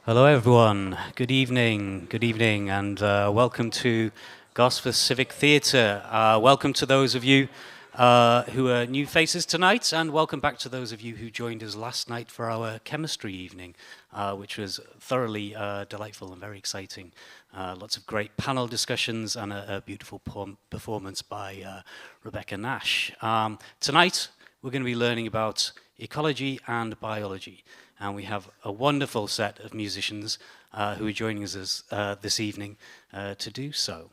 Hello, everyone. Good evening, and welcome to Gosforth Civic Theatre. Welcome to those of you who are new faces tonight, and welcome back to those of you who joined us last night for our chemistry evening, which was thoroughly delightful and very exciting. Lots of great panel discussions and a beautiful performance by Rebecca Nash. Tonight, we're going to be learning about ecology and biology. And we have a wonderful set of musicians who are joining us this evening to do so.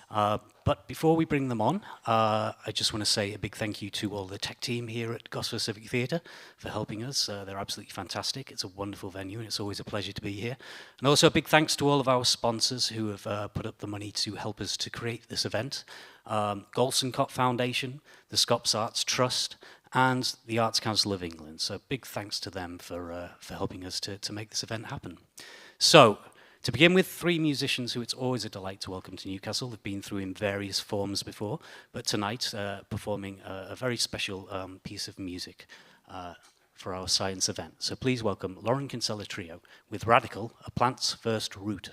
But before we bring them on, I just want to say a big thank you to all the tech team here at Gosforth Civic Theatre for helping us. They're absolutely fantastic. It's a wonderful venue and it's always a pleasure to be here. And also a big thanks to all of our sponsors who have put up the money to help us to create this event. Golson Cott Foundation, the Scops Arts Trust, and the Arts Council of England. So big thanks to them for helping us to make this event happen. So, to begin with, three musicians who it's always a delight to welcome to Newcastle. They've been through in various forms before, but tonight performing a very special piece of music for our science event. So please welcome Lauren Kinsella Trio with Radical, A Plant's First Root.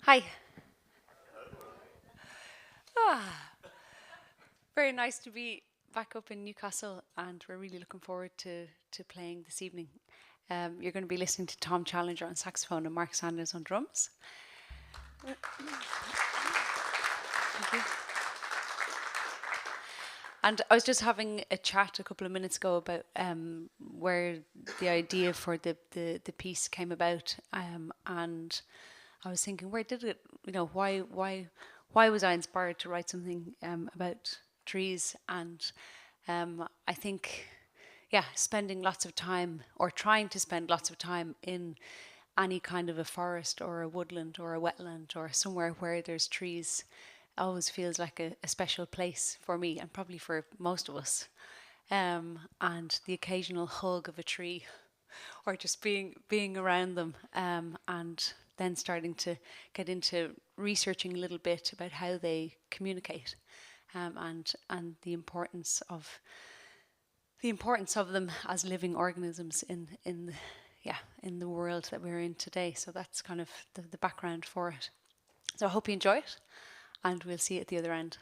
Hi. Very nice to be back up in Newcastle, and we're really looking forward to playing this evening. You're going to be listening to Tom Challenger on saxophone and Mark Sanders on drums. Thank you. And I was just having a chat a couple of minutes ago about where the idea for the piece came about, and I was thinking, where did it? Why was I inspired to write something about trees? And I think, spending lots of time, or trying to spend lots of time in any kind of a forest or a woodland or a wetland or somewhere where there's trees always feels like a special place for me, and probably for most of us. And the occasional hug of a tree, or just being around them, and then starting to get into researching a little bit about how they communicate, and the importance of them as living organisms in the world that we're in today. So that's kind of the background for it. So I hope you enjoy it, and we'll see you at the other end.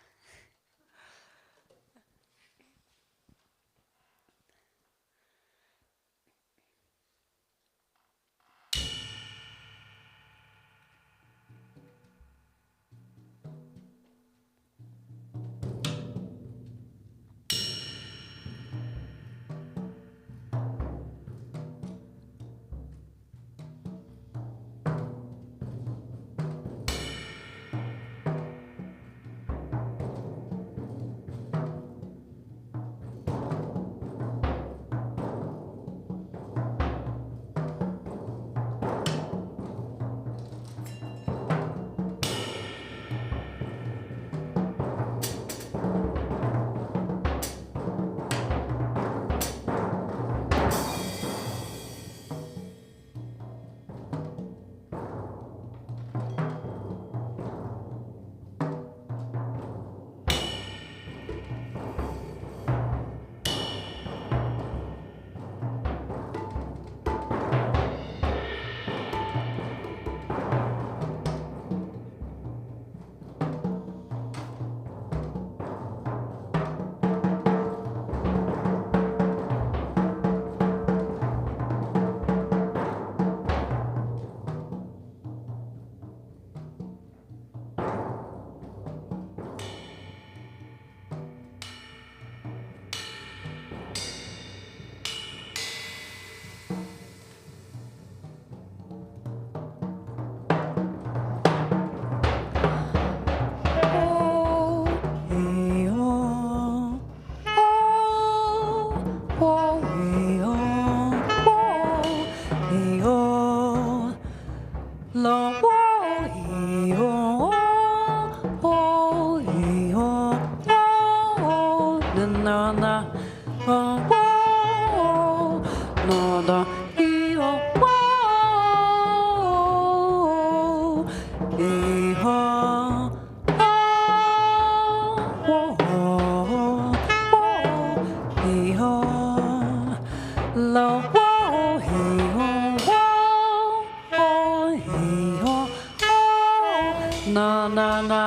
na na na,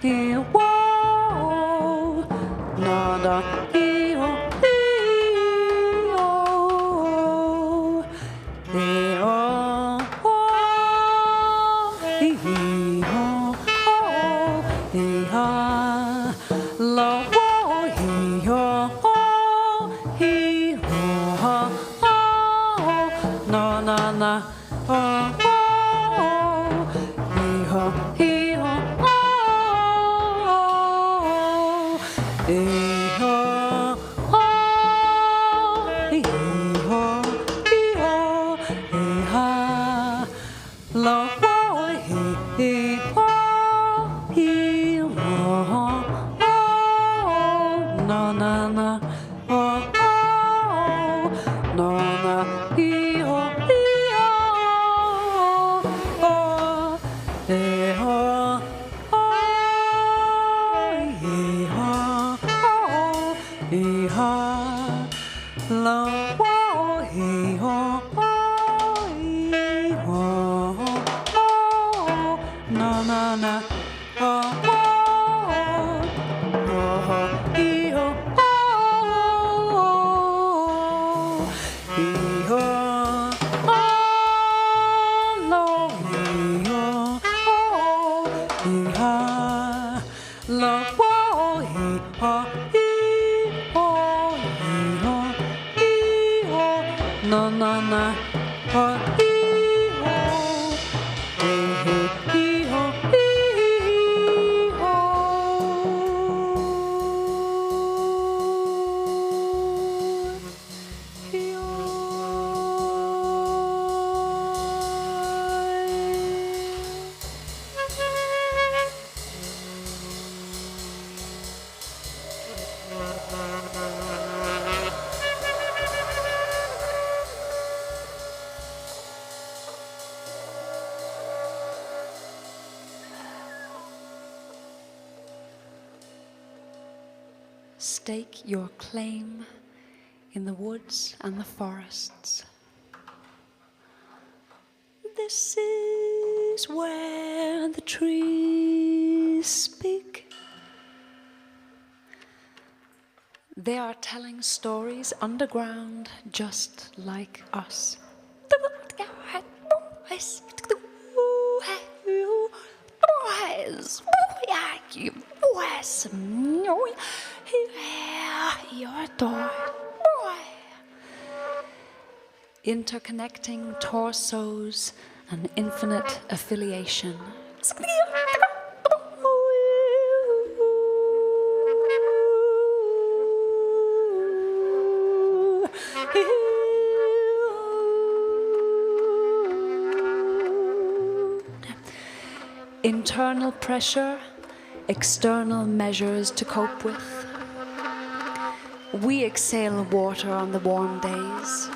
dee whoa, na na dee oh, dee oh, dee oh, dee oh, dee ha, la whoa, dee oh, dee oh, na na na, oh. Stake your claim in the woods and the forests. This is where the trees speak. They are telling stories underground just like us. Interconnecting torsos and infinite affiliation. Internal pressure, external measures to cope with. We exhale water on the warm days.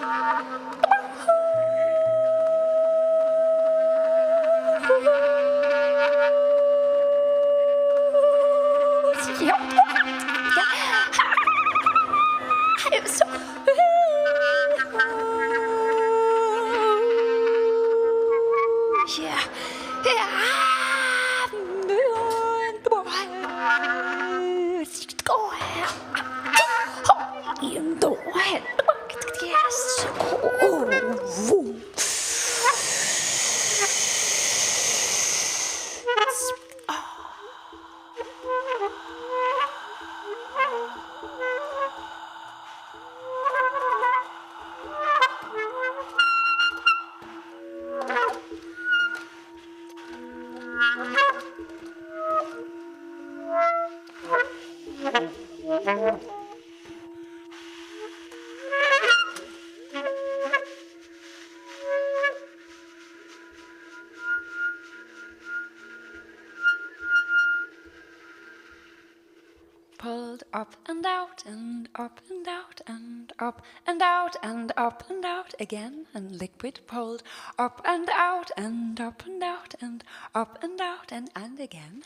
Pulled up and out and up and out and up and out and up and out again, and liquid pulled up and out and up and out and up and out and again.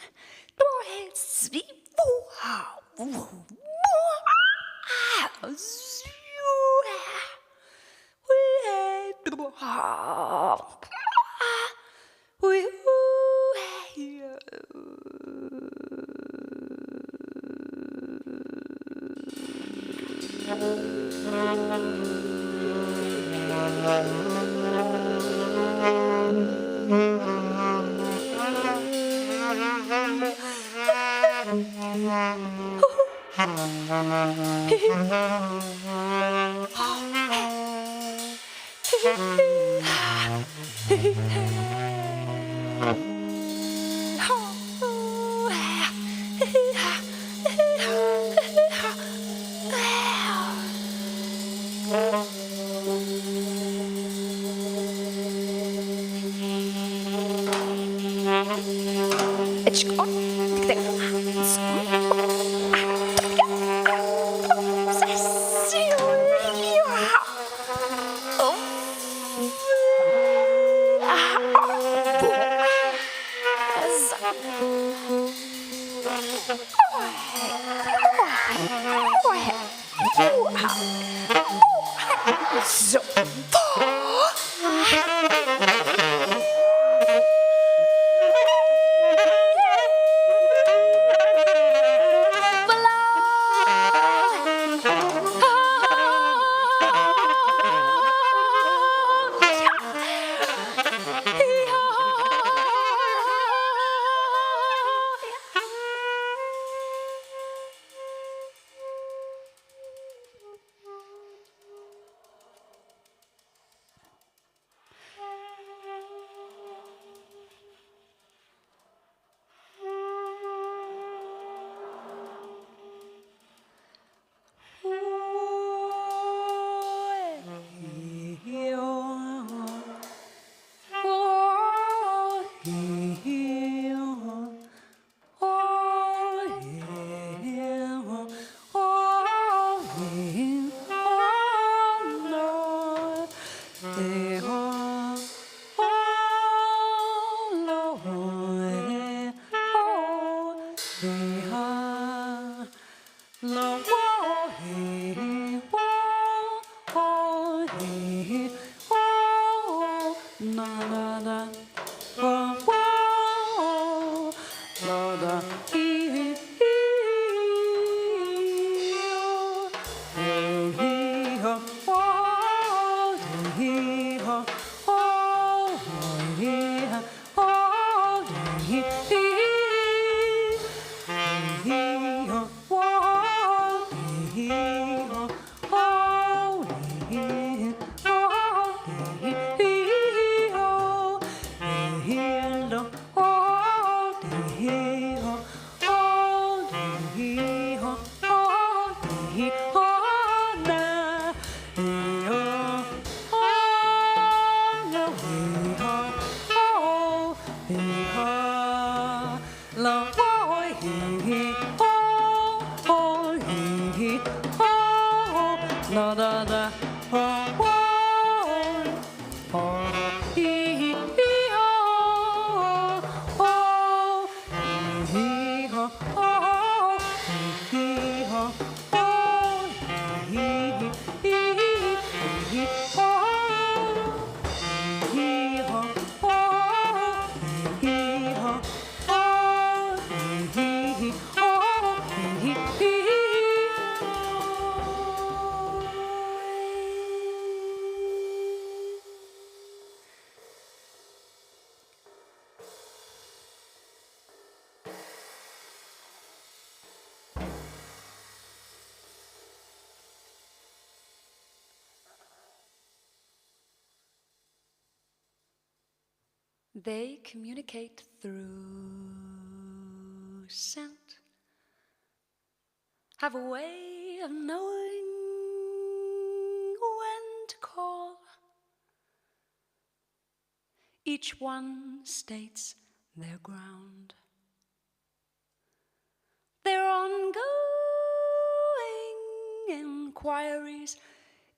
They communicate through scent, have a way of knowing when to call. Each one states their ground. Their ongoing inquiries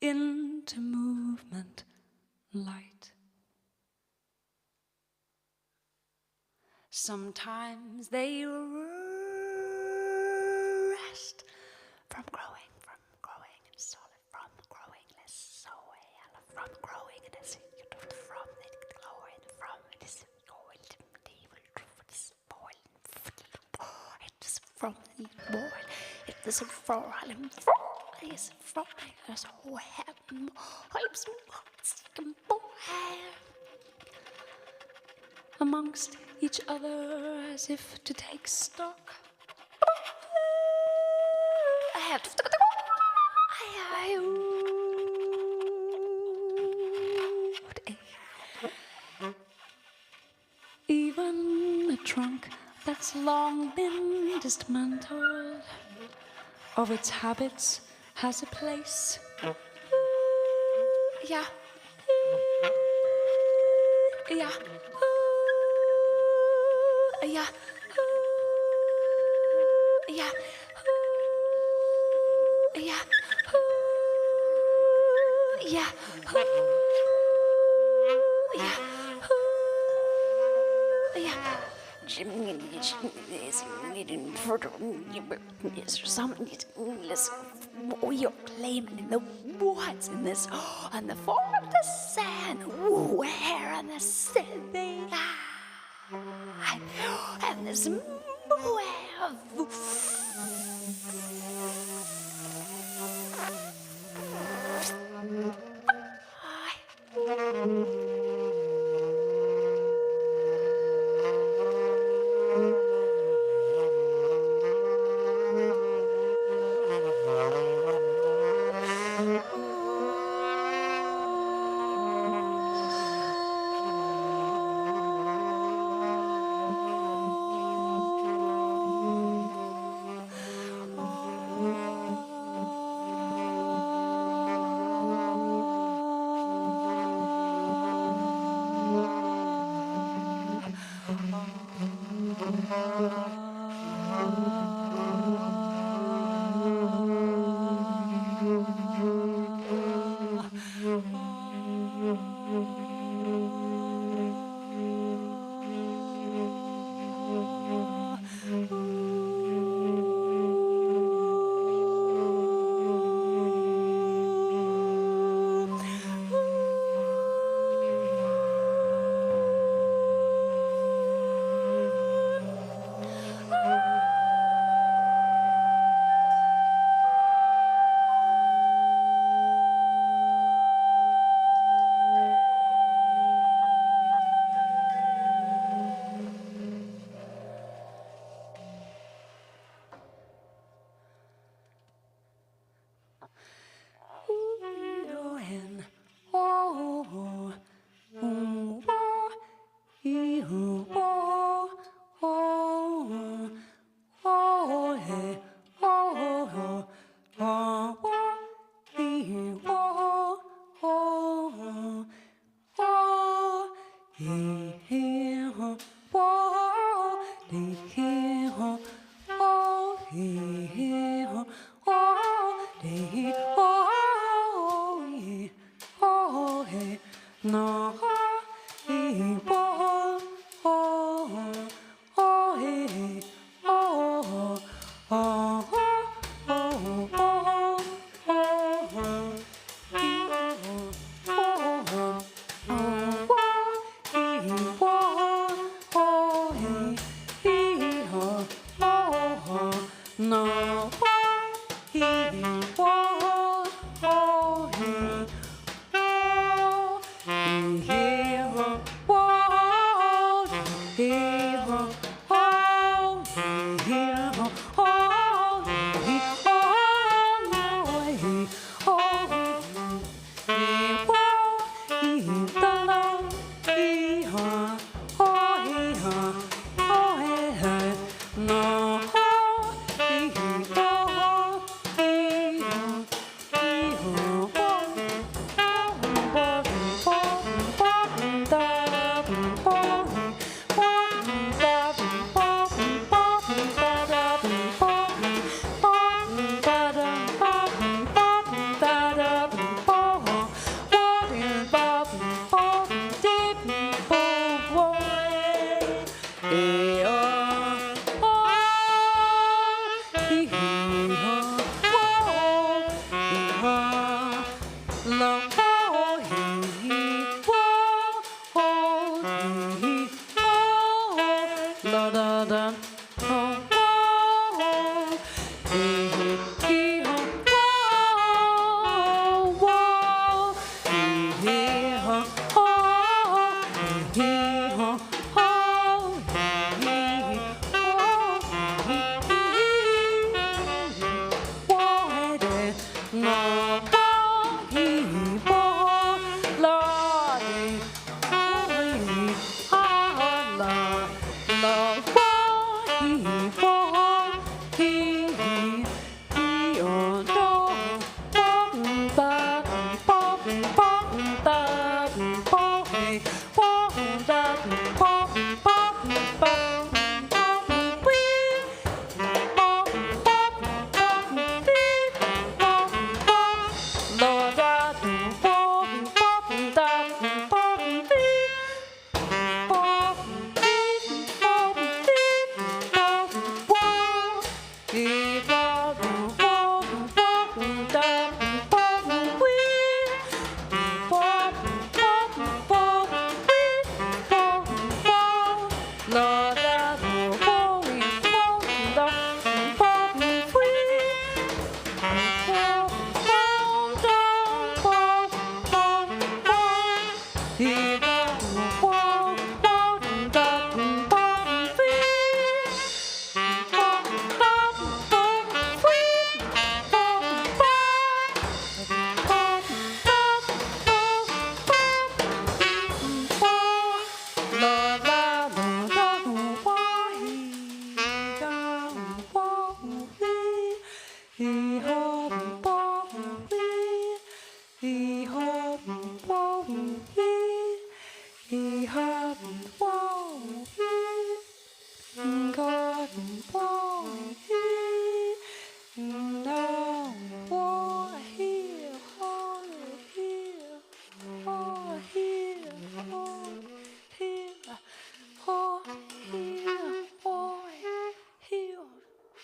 into movement, light. Sometimes they rest from growing in solid, from growing less so from growing in a from the glowing from this going to medieval truths. from the world. It is a fraud and fraud is a fraud. There's a whole heaven. I'm amongst each other as if to take stock. I have to. Even a trunk that's long been dismantled of its habits has a place. Yeah. Yeah. Yeah. Yeah. Yeah. Yeah. You're claiming in the woods in this on the floor of the sand, where on the city and this where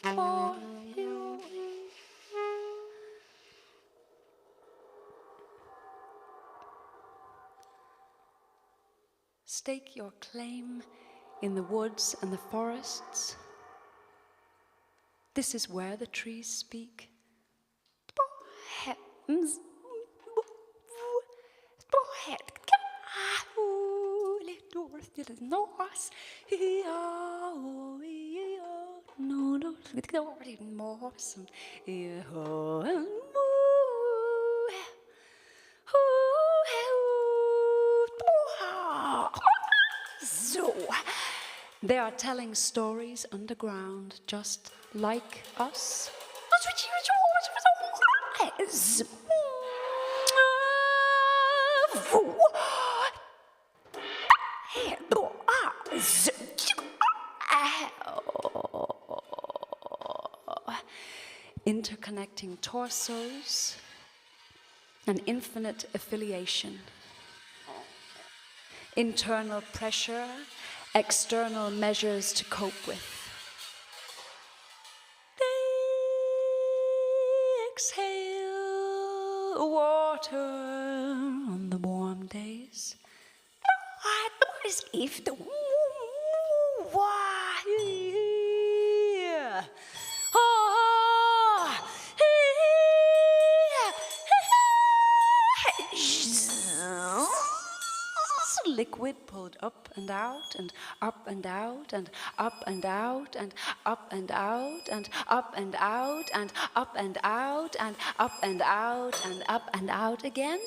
for you. Stake your claim in the woods and the forests. This is where the trees speak. So, they are telling stories underground, just like us. Interconnecting torsos, an infinite affiliation. Internal pressure, external measures to cope with. They exhale water on the warm days. If the liquid pulled up and out and up and out and up and out and up and out and up and out and up and out and up and out and up and out again.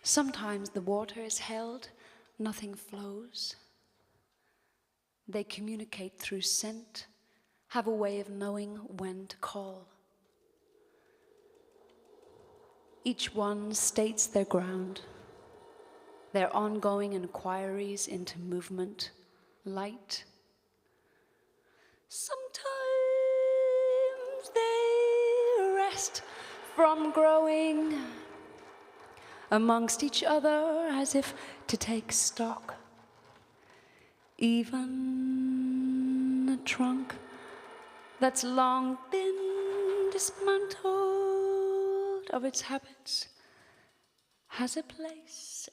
Sometimes the water is held, nothing flows. They communicate through scent, have a way of knowing when to call. Each one states their ground, their ongoing inquiries into movement, light. Sometimes they rest from growing amongst each other as if to take stock. Even a trunk that's long been dismantled of its habits has a place.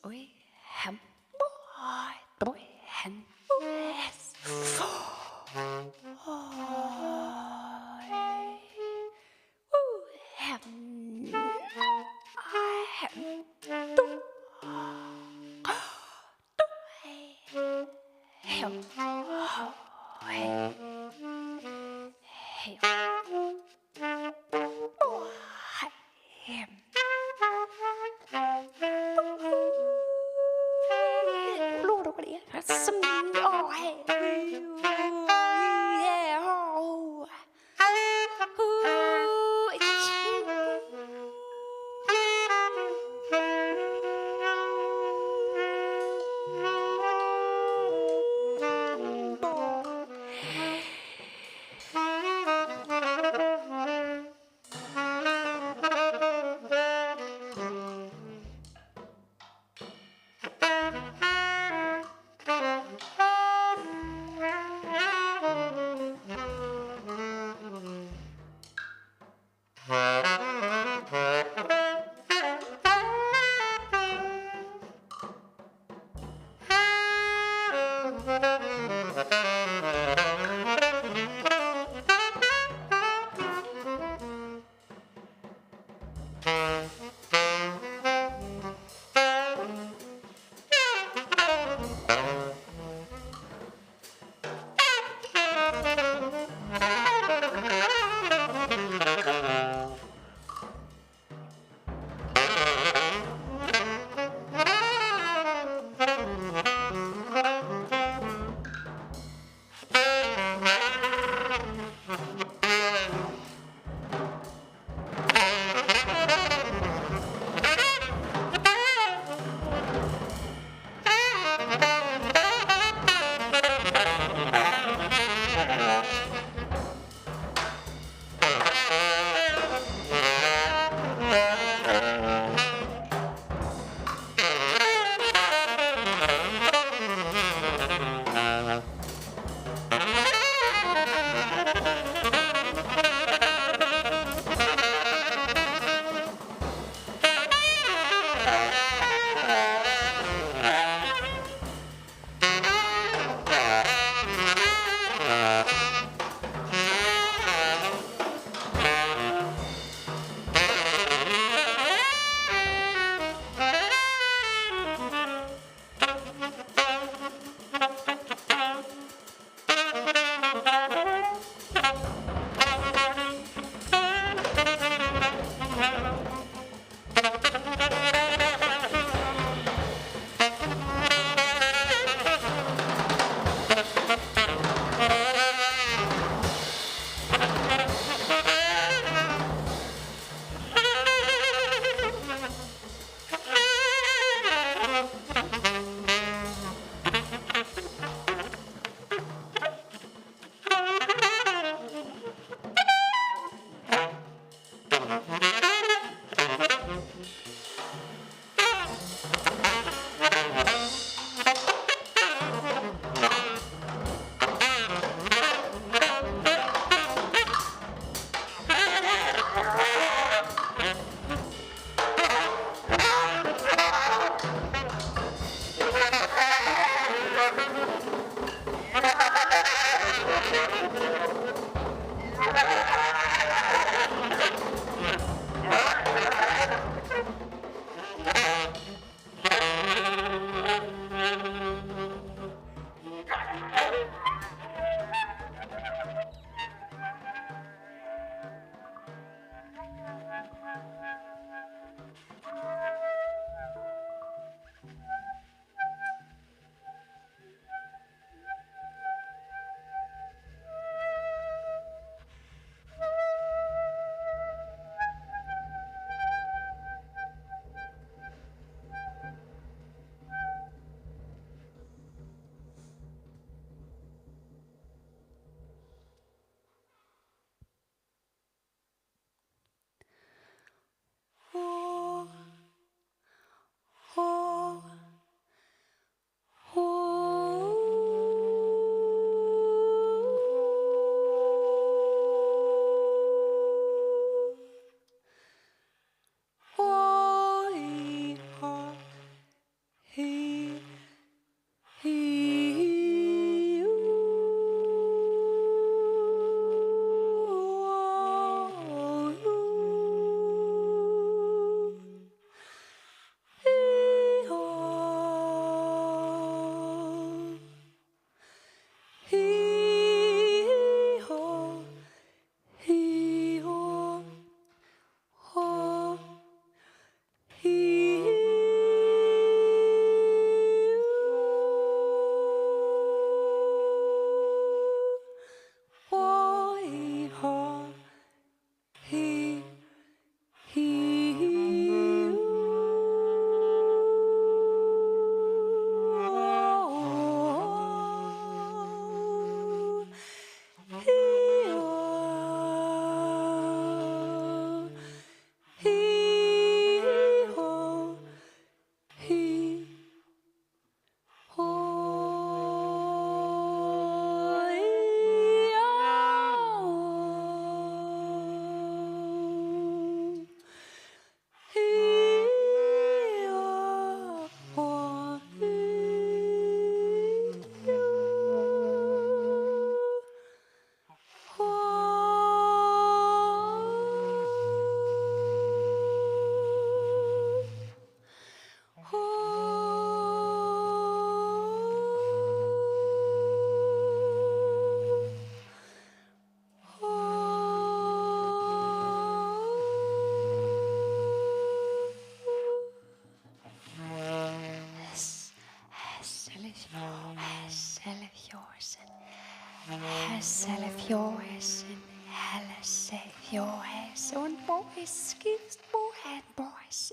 Hell of yours and hell save your ass on boys, gives more and boys,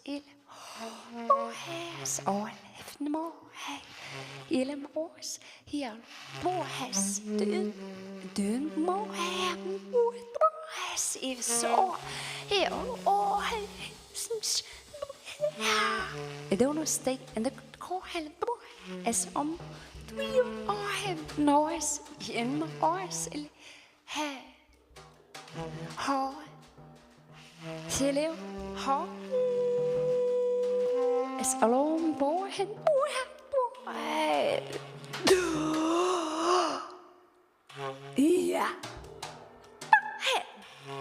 more has all if more hay, mors here, more has døn more have more has if so here all has don't stay and the call as we all have noise in ours have how till how It's a long boy and boy and boy. Yeah.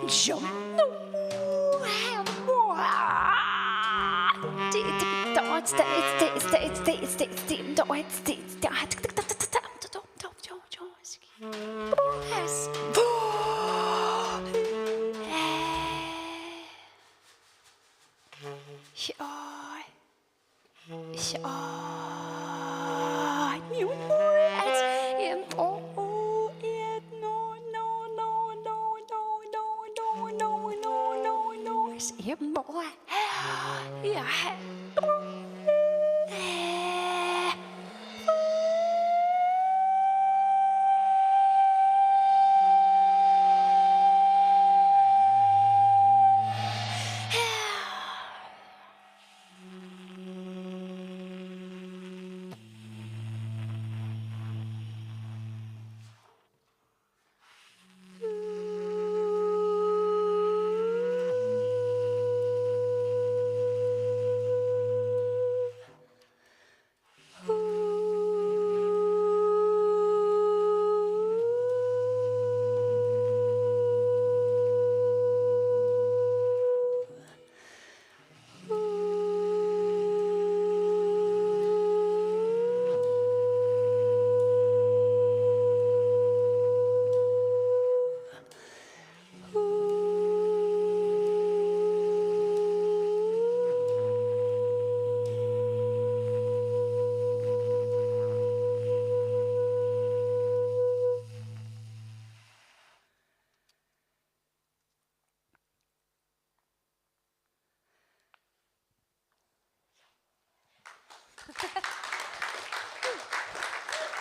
Jump no and boy.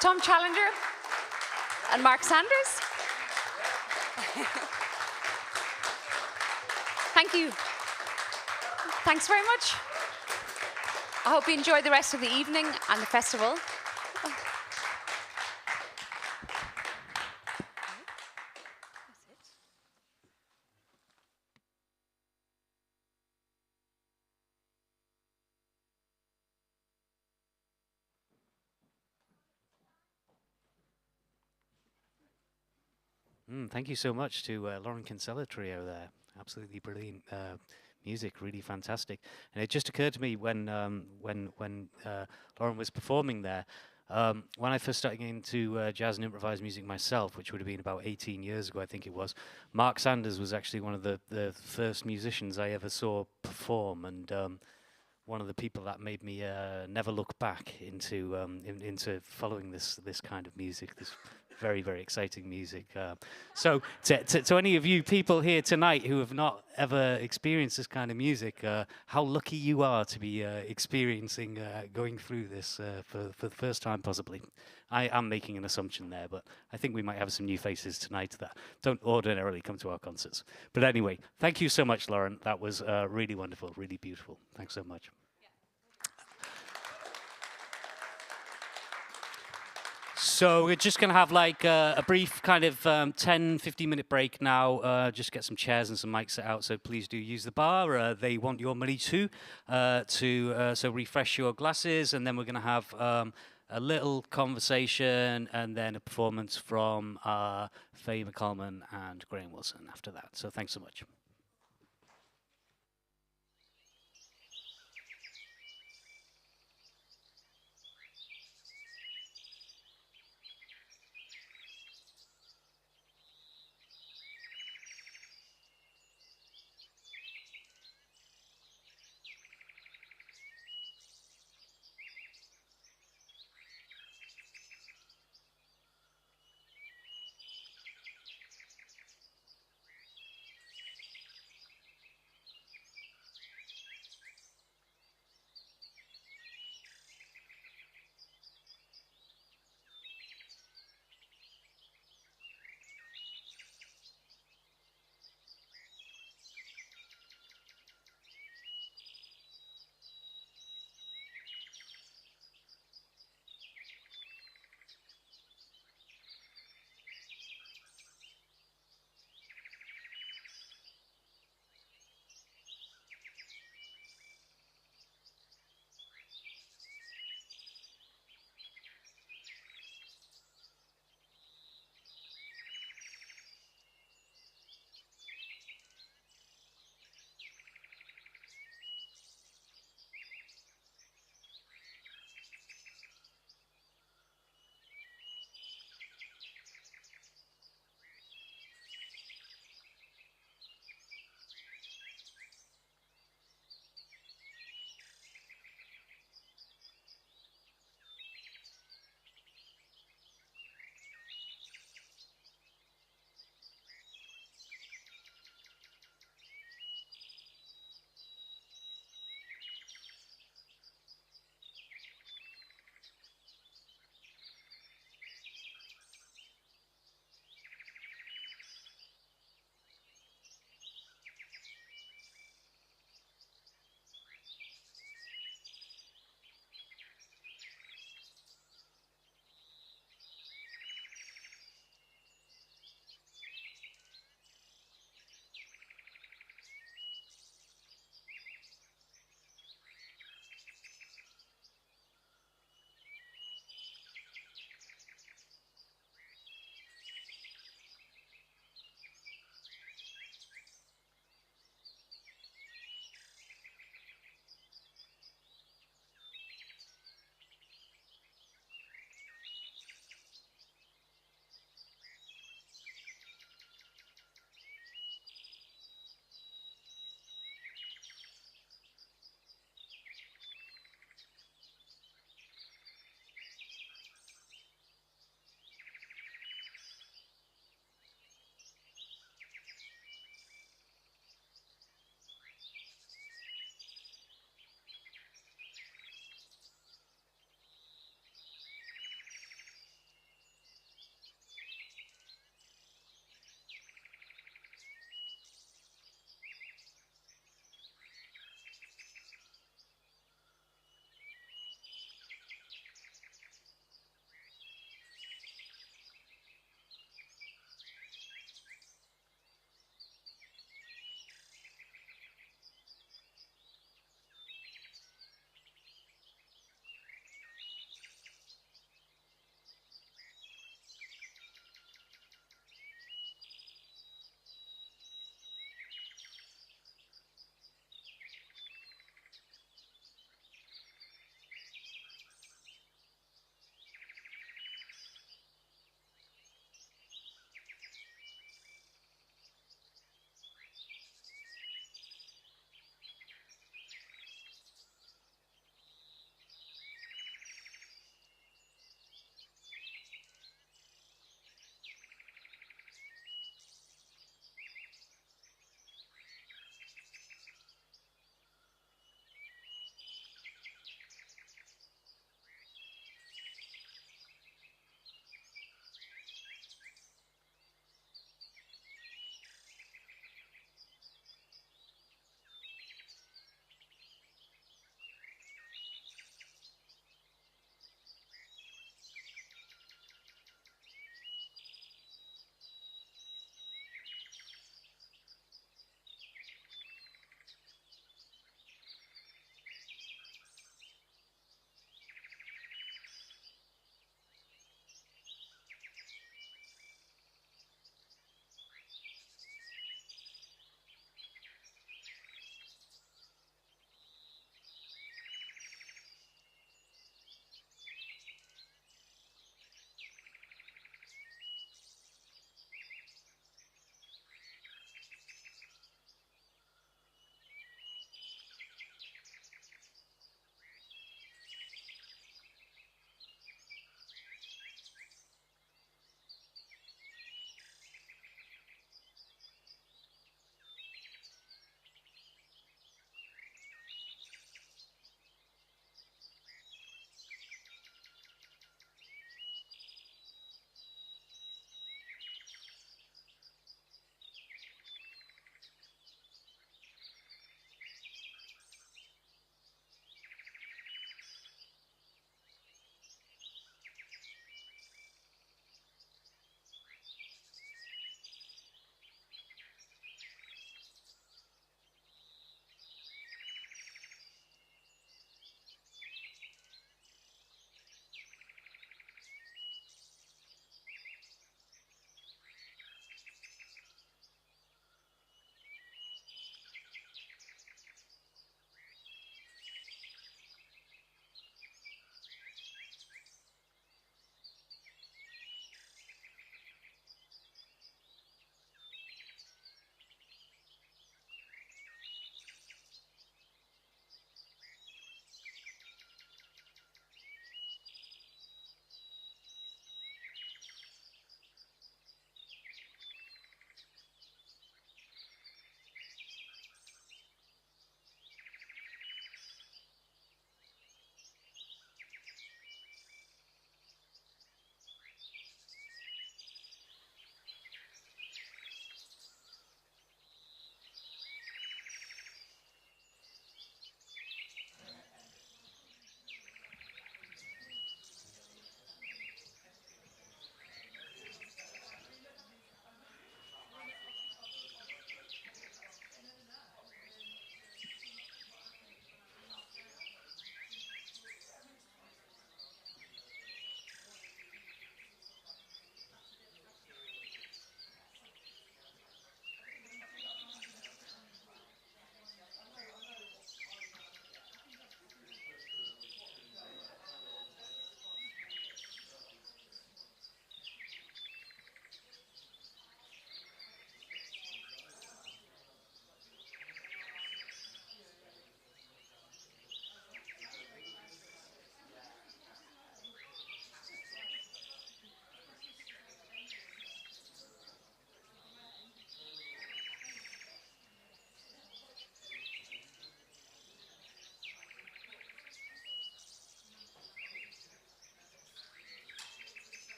Tom Challenger and Mark Sanders. Thank you. Thanks very much. I hope you enjoy the rest of the evening and the festival. Thank you so much to Lauren Kinsella trio there. Absolutely brilliant music, really fantastic. And it just occurred to me when Lauren was performing there, when I first started getting into jazz and improvised music myself, which would have been about 18 years ago, I think it was. Mark Sanders was actually one of the first musicians I ever saw perform, and one of the people that made me never look back into following this kind of music, this very, very exciting music. So to any of you people here tonight who have not ever experienced this kind of music, how lucky you are to be experiencing going through this for the first time, possibly. I am making an assumption there, but I think we might have some new faces tonight that don't ordinarily come to our concerts. But anyway, thank you so much, Lauren. That was really wonderful, really beautiful. Thanks so much. So we're just going to have like a brief kind of 10-15-minute break now. Just get some chairs and some mics set out. So please do use the bar. They want your money too. So refresh your glasses, and then we're going to have a little conversation and then a performance from Faye, MacCalman and Graeme Wilson after that. So thanks so much.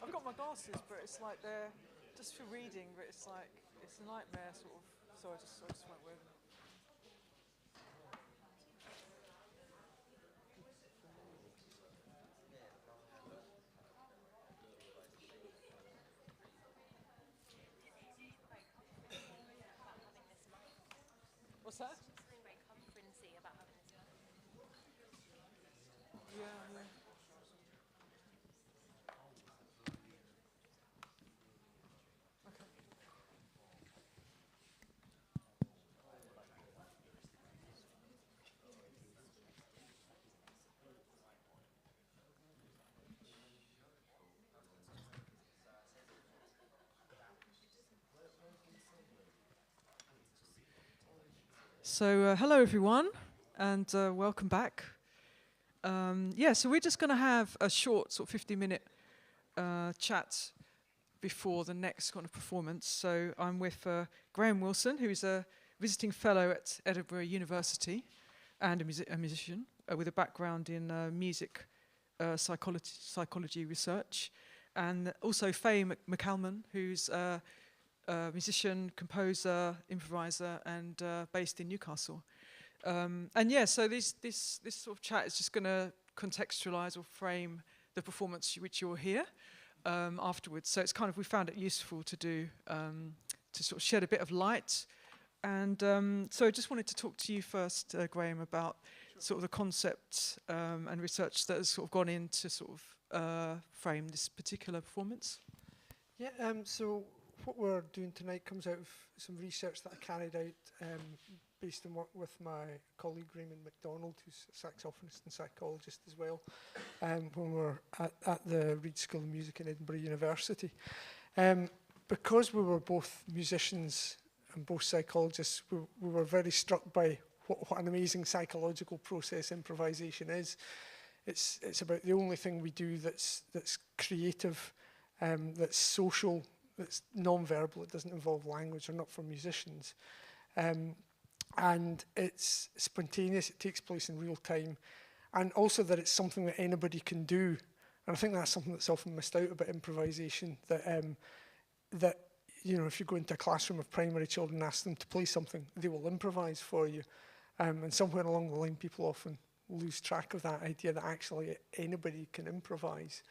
I've got my glasses, but it's like they're just for reading, but it's like, it's a nightmare sort of, so I just won't wear them. What's that? Something very conferencey about having this one. Yeah. Okay. So, hello everyone, and welcome back. So we're just going to have a short, sort of 50-minute chat before the next kind of performance. So I'm with Graeme Wilson, who is a visiting fellow at Edinburgh University and a musician with a background in music psychology research, and also Faye MacCalman, who's a musician, composer, improviser, and based in Newcastle. So this sort of chat is just going to contextualize or frame the performance which you'll hear afterwards. So it's kind of, we found it useful to do, to sort of shed a bit of light. And so I just wanted to talk to you first, Graeme, about sort of the concept and research that has sort of gone into sort of frame this particular performance. Yeah, so what we're doing tonight comes out of some research that I carried out based on work with my colleague Raymond MacDonald, who's a saxophonist and psychologist as well, when we were at the Reed School of Music in Edinburgh University. Because we were both musicians and both psychologists, we were very struck by what an amazing psychological process improvisation is. It's about the only thing we do that's creative, that's social, that's non-verbal, it doesn't involve language, or not for musicians. And it's spontaneous, it takes place in real time, and also that it's something that anybody can do. And I think that's something that's often missed out about improvisation, that you know, if you go into a classroom of primary children and ask them to play something, they will improvise for you. And somewhere along the line, people often lose track of that idea that actually anybody can improvise.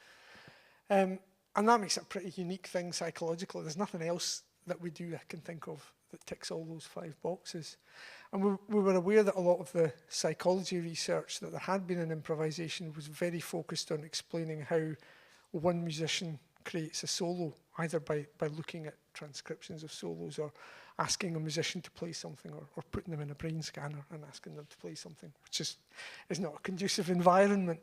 And that makes it a pretty unique thing psychologically. There's nothing else that we do I can think of that ticks all those 5 boxes. And we were aware that a lot of the psychology research that there had been in improvisation was very focused on explaining how one musician creates a solo, either by looking at transcriptions of solos, or asking a musician to play something, or putting them in a brain scanner and asking them to play something, which is not a conducive environment.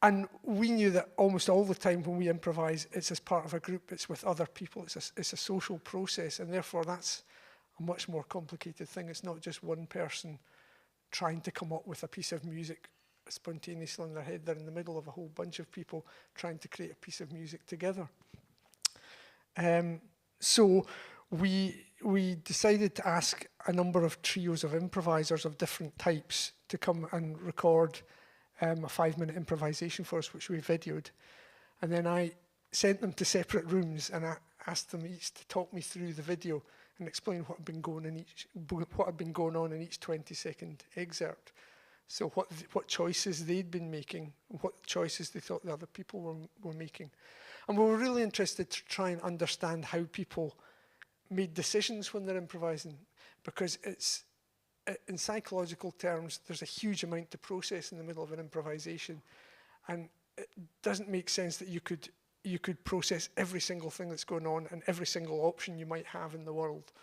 And we knew that almost all the time when we improvise, it's as part of a group, it's with other people, it's a social process, and therefore that's a much more complicated thing. It's not just one person trying to come up with a piece of music spontaneously in their head. They're in the middle of a whole bunch of people trying to create a piece of music together. So we decided to ask a number of trios of improvisers of different types to come and record a 5-minute improvisation for us, which we videoed. And then I sent them to separate rooms, and I asked them each to talk me through the video and explain what had been going on in each 20-second excerpt. So what choices they'd been making, what choices they thought the other people were making. And we were really interested to try and understand how people made decisions when they're improvising, because it's, in psychological terms, there's a huge amount to process in the middle of an improvisation, and it doesn't make sense that you could process every single thing that's going on and every single option you might have in the world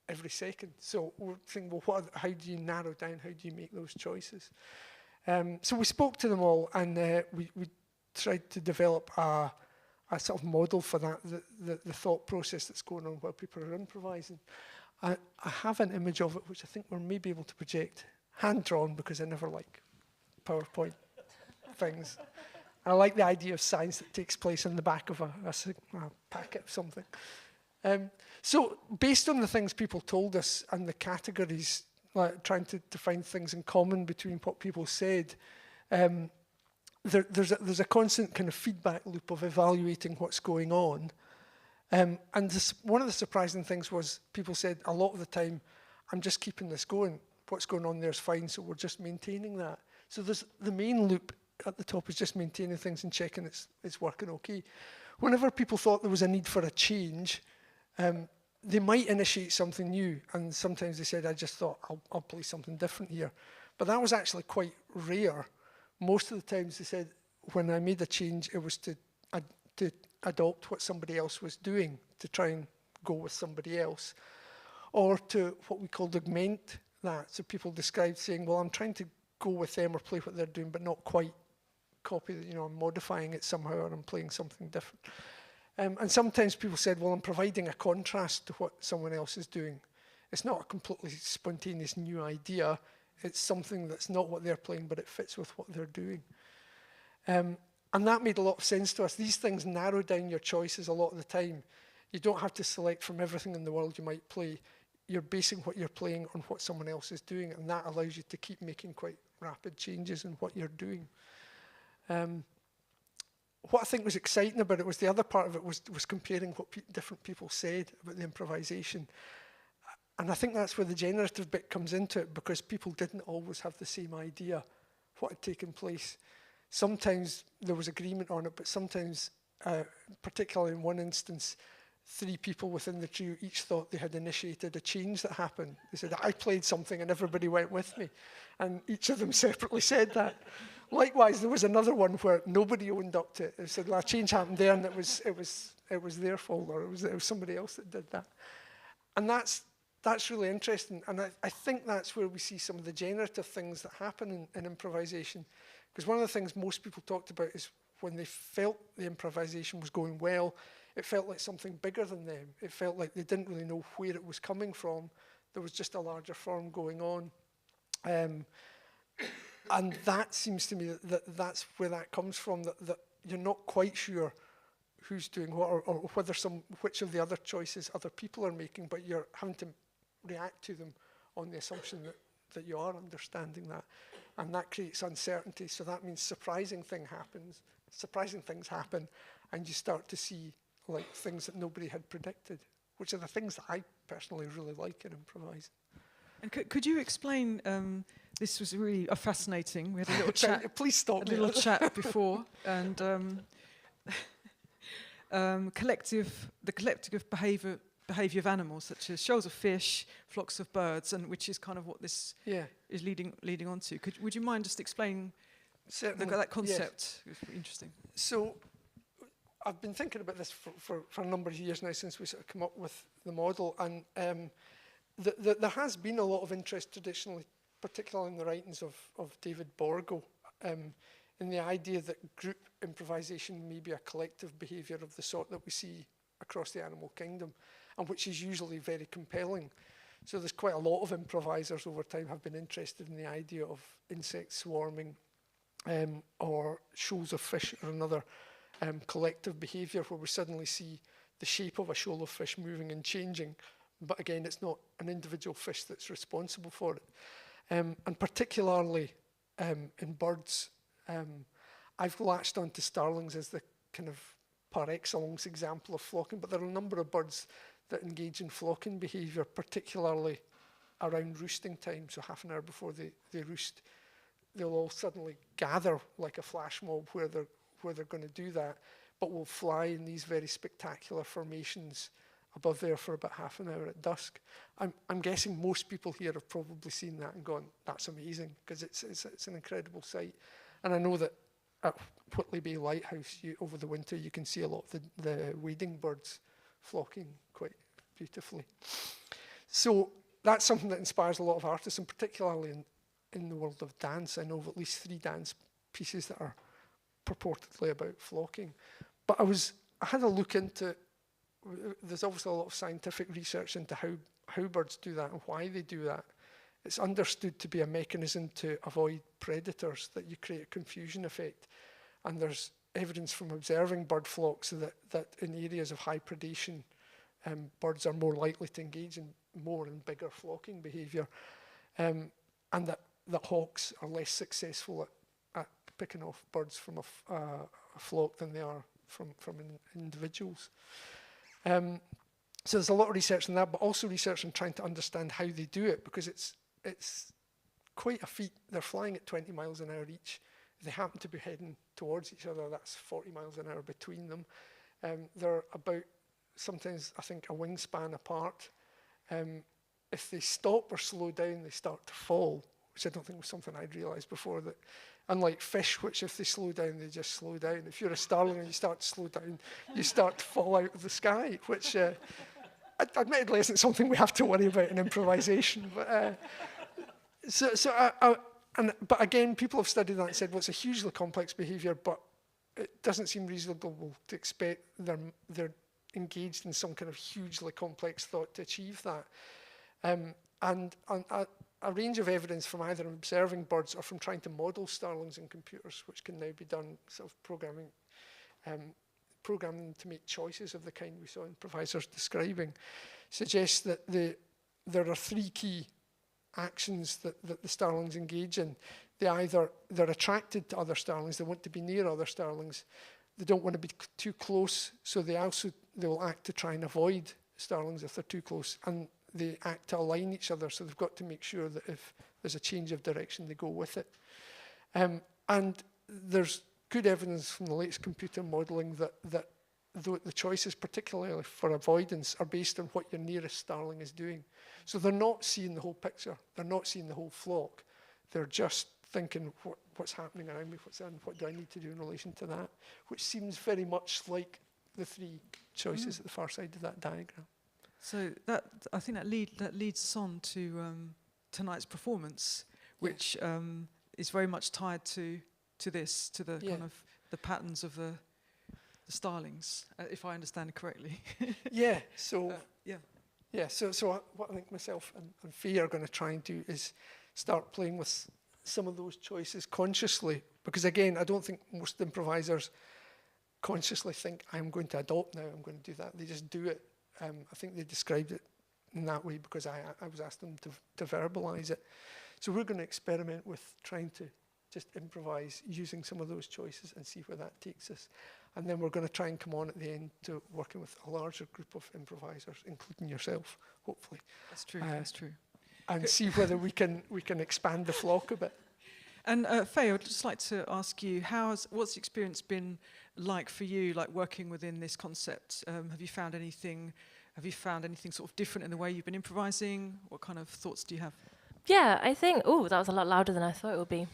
every second. So we're thinking, well, how do you narrow down, how do you make those choices? So we spoke to them all, and we tried to develop a sort of model for that, the thought process that's going on while people are improvising. I have an image of it, which I think we're maybe able to project, hand-drawn, because I never like PowerPoint things. I like the idea of science that takes place in the back of a packet of something. So based on the things people told us and the categories, like trying to find things in common between what people said, there's a constant kind of feedback loop of evaluating what's going on. And one of the surprising things was people said a lot of the time, I'm just keeping this going. What's going on there is fine, so we're just maintaining that. So there's the main loop at the top is just maintaining things and checking it's working okay. Whenever people thought there was a need for a change, they might initiate something new, and sometimes they said, I just thought I'll play something different here. But that was actually quite rare. Most of the times they said, when I made a change, it was to adopt what somebody else was doing, to try and go with somebody else, or to what we called augment that. So people described saying, well, I'm trying to go with them or play what they're doing, but not quite copy, I'm modifying it somehow, or I'm playing something different. And sometimes people said, well, I'm providing a contrast to what someone else is doing. It's not a completely spontaneous new idea. It's something that's not what they're playing, but it fits with what they're doing. And that made a lot of sense to us. These things narrow down your choices a lot of the time. You don't have to select from everything in the world you might play. You're basing what you're playing on what someone else is doing, and that allows you to keep making quite rapid changes in what you're doing. What I think was exciting about it was the other part of it was comparing what different people said about the improvisation. And I think that's where the generative bit comes into it, because people didn't always have the same idea what had taken place. Sometimes there was agreement on it, but sometimes, particularly in one instance, 3 people within the trio each thought they had initiated a change that happened. They said, I played something and everybody went with me. And each of them separately said that. Likewise, there was another one where nobody owned up to it. They said, well, a change happened there and it was their fault, or it was somebody else that did that. And that's really interesting. And I think that's where we see some of the generative things that happen in improvisation. Because one of the things most people talked about is when they felt the improvisation was going well, it felt like something bigger than them. It felt like they didn't really know where it was coming from. There was just a larger form going on. And that seems to me that's where that comes from, that you're not quite sure who's doing what, or whether which of the other choices other people are making, but you're having to react to them on the assumption that you are understanding that. And that creates uncertainty. So that means surprising things happen, and you start to see like things that nobody had predicted, which are the things that I personally really like in improvising. And could you explain? This was really fascinating. We had a little chat. Please stop me. A little chat before, and the collective behaviour of animals, such as shoals of fish, flocks of birds, and which is kind of what this is leading on to. Would you mind just explaining that concept? Yes. It's interesting. So I've been thinking about this for a number of years now, since we sort of come up with the model, and there has been a lot of interest traditionally, particularly in the writings of David Borgo, in the idea that group improvisation may be a collective behaviour of the sort that we see across the animal kingdom, and which is usually very compelling. So there's quite a lot of improvisers over time have been interested in the idea of insects swarming, or shoals of fish, or another collective behaviour where we suddenly see the shape of a shoal of fish moving and changing, but again, it's not an individual fish that's responsible for it. And particularly in birds, I've latched onto starlings as the kind of par excellence example of flocking, but there are a number of birds that engage in flocking behaviour, particularly around roosting time, so half an hour before they roost. They'll all suddenly gather like a flash mob where they're going to do that, but will fly in these very spectacular formations above there for about half an hour at dusk. I'm guessing most people here have probably seen that and gone, that's amazing, because it's an incredible sight. And I know that at Whitley Bay Lighthouse, over the winter, you can see a lot of the wading birds flocking quite beautifully. So that's something that inspires a lot of artists, and particularly in the world of dance. I know of at least 3 dance pieces that are purportedly about flocking. But I had a look into, there's obviously a lot of scientific research into how birds do that and why they do that. It's understood to be a mechanism to avoid predators, that you create a confusion effect. And there's evidence from observing bird flocks that in areas of high predation, birds are more likely to engage in more and bigger flocking behaviour, and that hawks are less successful at picking off birds from a flock than they are from individuals. So there's a lot of research on that, but also research on trying to understand how they do it, because it's quite a feat. They're flying at 20 miles an hour each. If they happen to be heading towards each other, that's 40 miles an hour between them. They're about, sometimes I think, a wingspan apart. If they stop or slow down, they start to fall, which I don't think was something I'd realised before, that unlike fish, which if they slow down, they just slow down. If you're a starling and you start to slow down, you start to fall out of the sky, which admittedly isn't something we have to worry about in improvisation. But but again, people have studied that and said, well, it's a hugely complex behaviour, but it doesn't seem reasonable to expect they're engaged in some kind of hugely complex thought to achieve that. And a range of evidence from either observing birds or from trying to model starlings in computers, which can now be done sort of programming to make choices of the kind we saw improvisers describing, suggests that there are three key actions that the starlings engage in. They're attracted to other starlings, they want to be near other starlings, they don't want to be too close, so they will act to try and avoid starlings if they're too close, and they act to align each other, so they've got to make sure that if there's a change of direction, they go with it. And there's good evidence from the latest computer modelling that the choices, particularly for avoidance, are based on what your nearest starling is doing. So they're not seeing the whole picture, they're not seeing the whole flock, they're just thinking what's happening around me, what do I need to do in relation to that, which seems very much like the three choices at the far side of that diagram. So I think that leads us on to tonight's performance, which is very much tied to the kind of the patterns of the starlings, if I understand correctly. So what I think myself and Faye are going to try and do is start playing with some of those choices consciously, because again, I don't think most improvisers consciously think, I'm going to adopt now, I'm going to do that. They just do it. I think they described it in that way because I was asked them to verbalise it. So we're going to experiment with trying to just improvise using some of those choices and see where that takes us. And then we're going to try and come on at the end to working with a larger group of improvisers, including yourself, hopefully. That's true. That's true. And see whether we can expand the flock a bit. And Faye, I'd just like to ask you, what's the experience been like for you, like working within this concept? Have you found anything sort of different in the way you've been improvising? What kind of thoughts do you have? Yeah, I think, that was a lot louder than I thought it would be.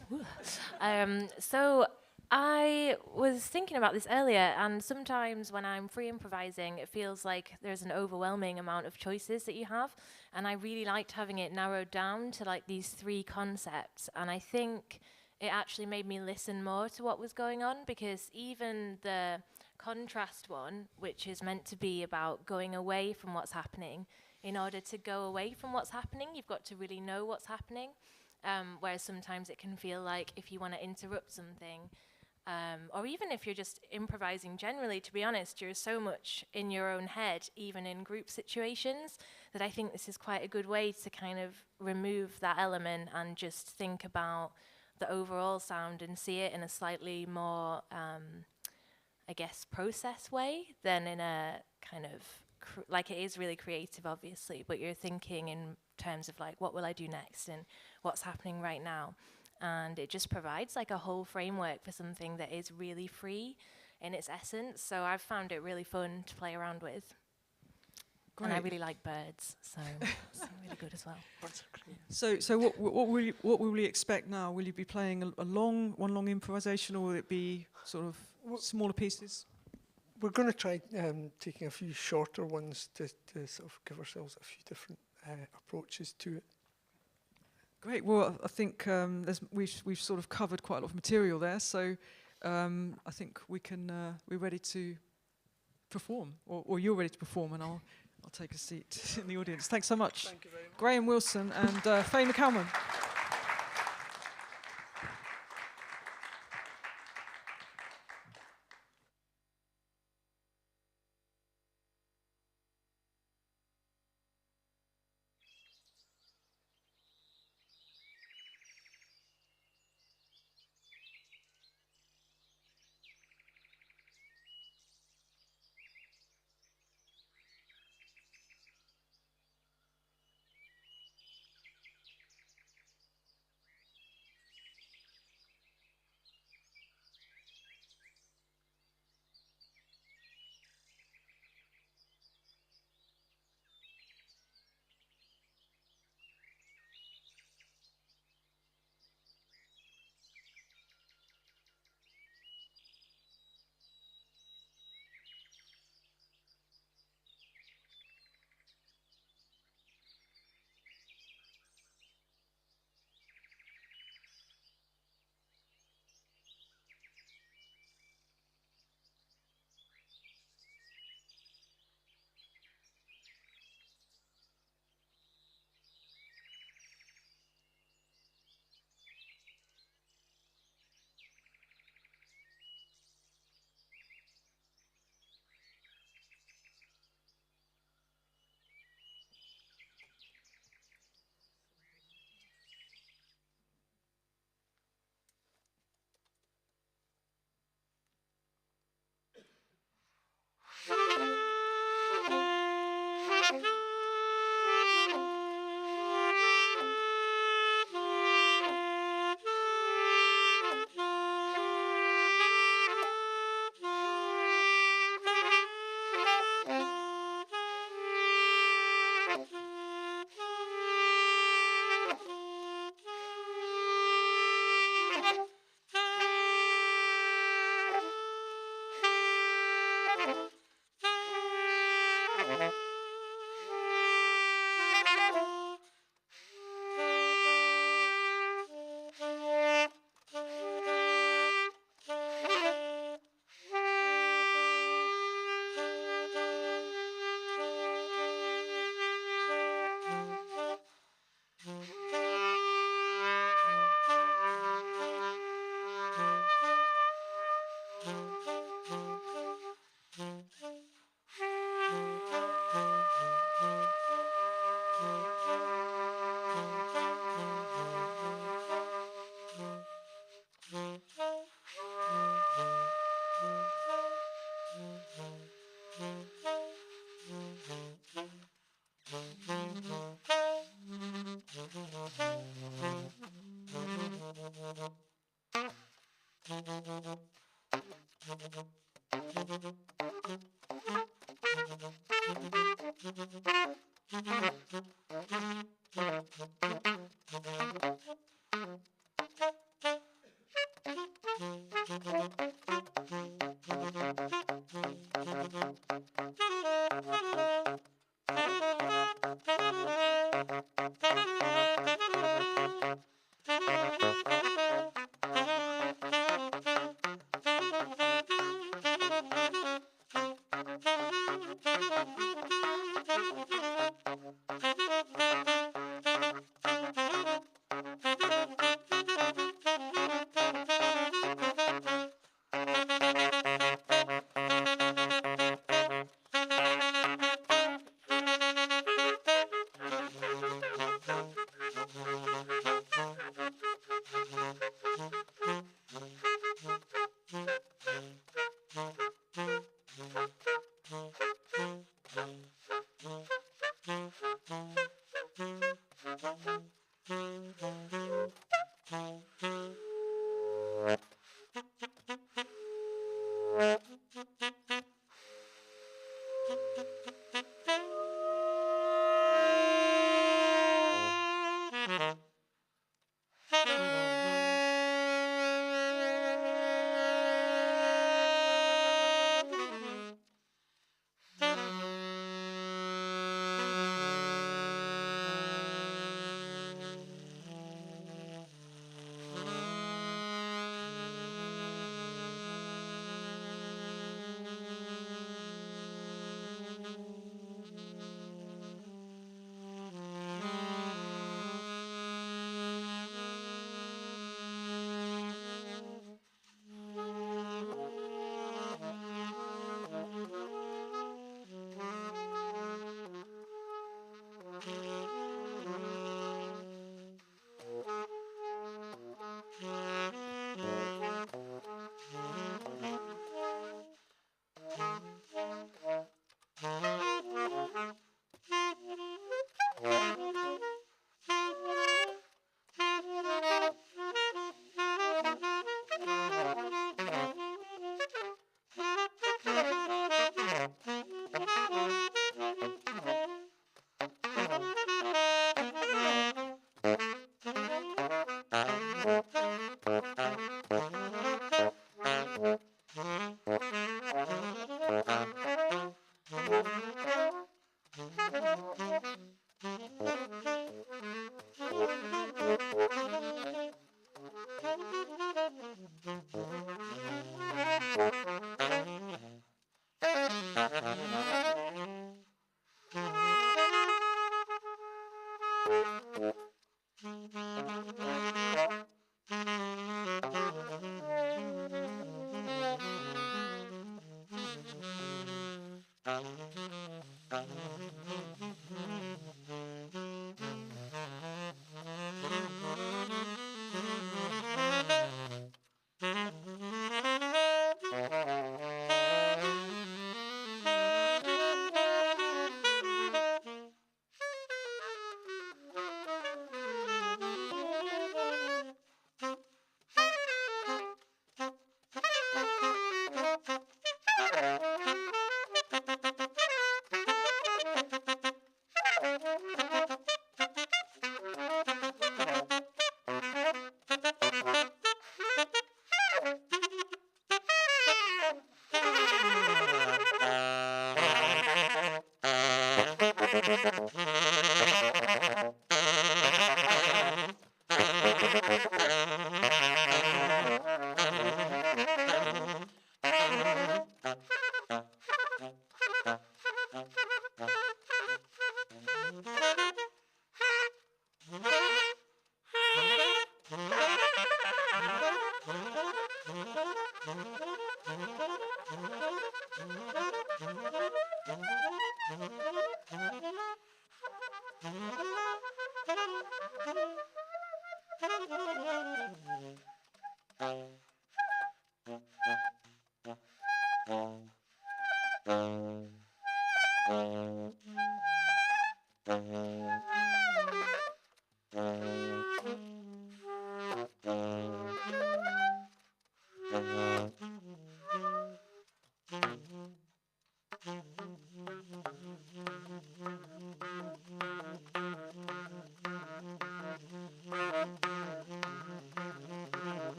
So I was thinking about this earlier, and sometimes when I'm free improvising, it feels like there's an overwhelming amount of choices that you have, and I really liked having it narrowed down to like these three concepts, and I think it actually made me listen more to what was going on, because even the contrast one, which is meant to be about going away from what's happening, in order to go away from what's happening, you've got to really know what's happening, whereas sometimes it can feel like if you want to interrupt something, or even if you're just improvising generally, to be honest, you're so much in your own head, even in group situations, that I think this is quite a good way to kind of remove that element and just think about the overall sound and see it in a slightly more, I guess, process way than in a kind of, like it is really creative, obviously, but you're thinking in terms of like, what will I do next and what's happening right now? And it just provides like a whole framework for something that is really free in its essence. So I've found it really fun to play around with. Great. And I really like birds, so it's really good as well. So what will we expect now? Will you be playing one long improvisation, or will it be sort of smaller pieces? We're going to try taking a few shorter ones to sort of give ourselves a few different approaches to it. Great. Well, I think we've sort of covered quite a lot of material there, so I think we're ready to perform, or you're ready to perform, and I'll take a seat in the audience. Thanks so much. Thank you very much. Graeme Wilson and Faye MacCalman.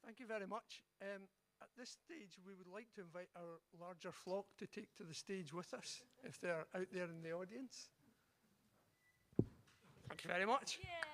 Thank you very much. At this stage, we would like to invite our larger flock to take to the stage with us, if they're out there in the audience. Thank you very much. Yay!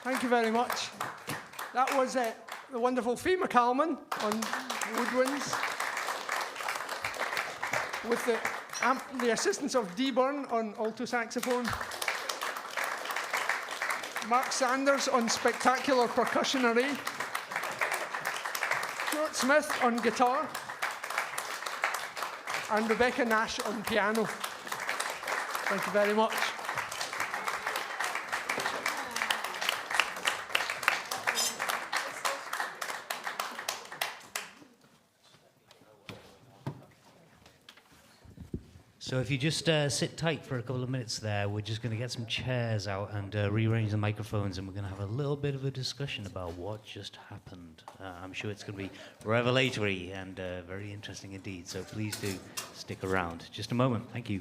Thank you very much. That was the wonderful Faye MacCalman on woodwinds, with the assistance of Dee Byrne on alto saxophone, Mark Sanders on spectacular percussion array, Stuart Smith on guitar, and Rebecca Nash on piano. Thank you very much. So if you just sit tight for a couple of minutes there, we're just going to get some chairs out and rearrange the microphones, and we're going to have a little bit of a discussion about what just happened. I'm sure it's going to be revelatory and very interesting indeed, so please do stick around. Just a moment. Thank you.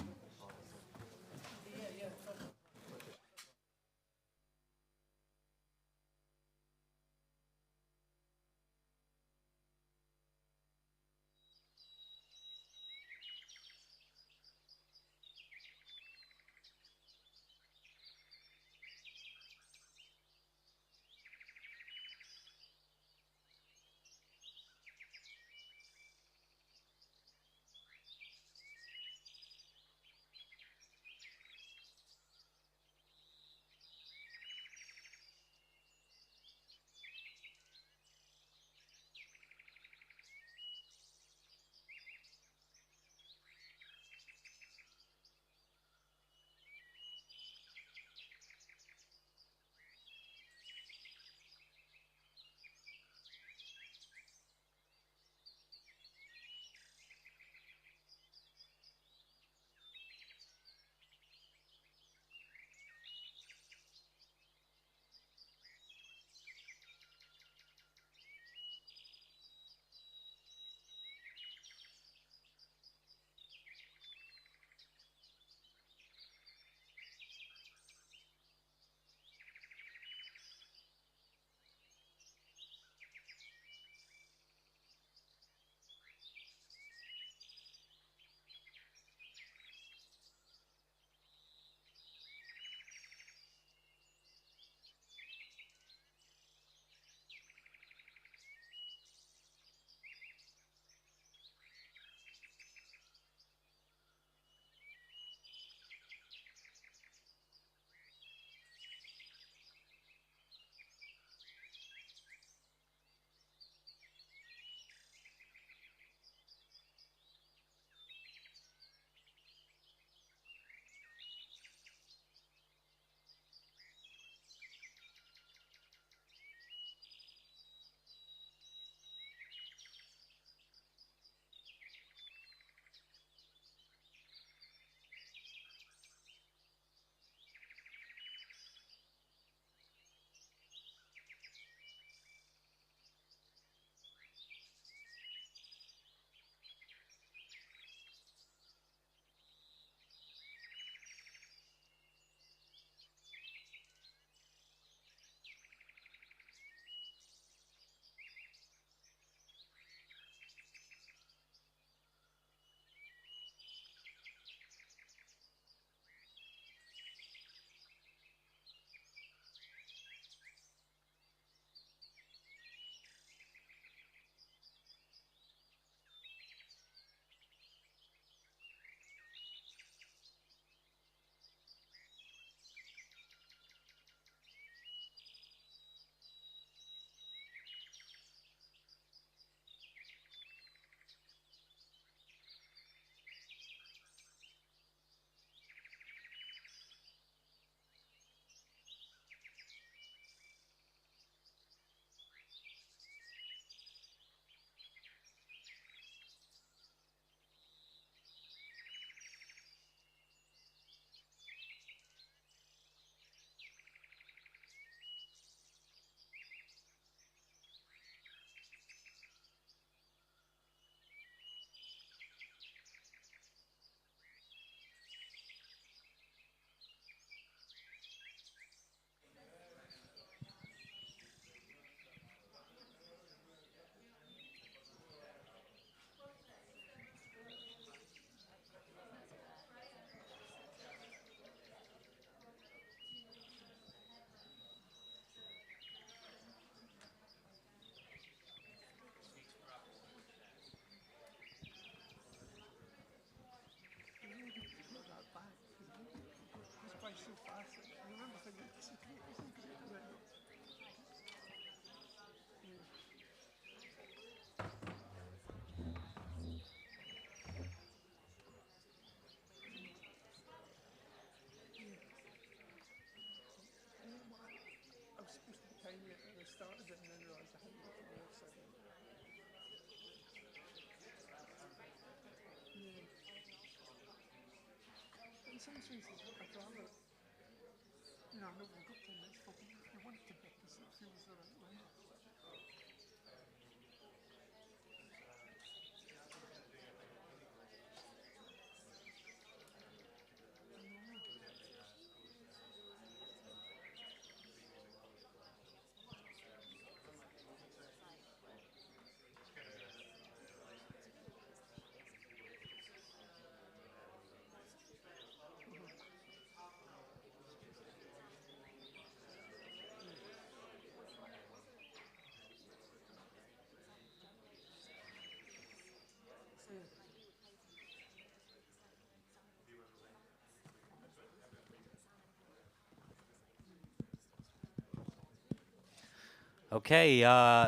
Okay,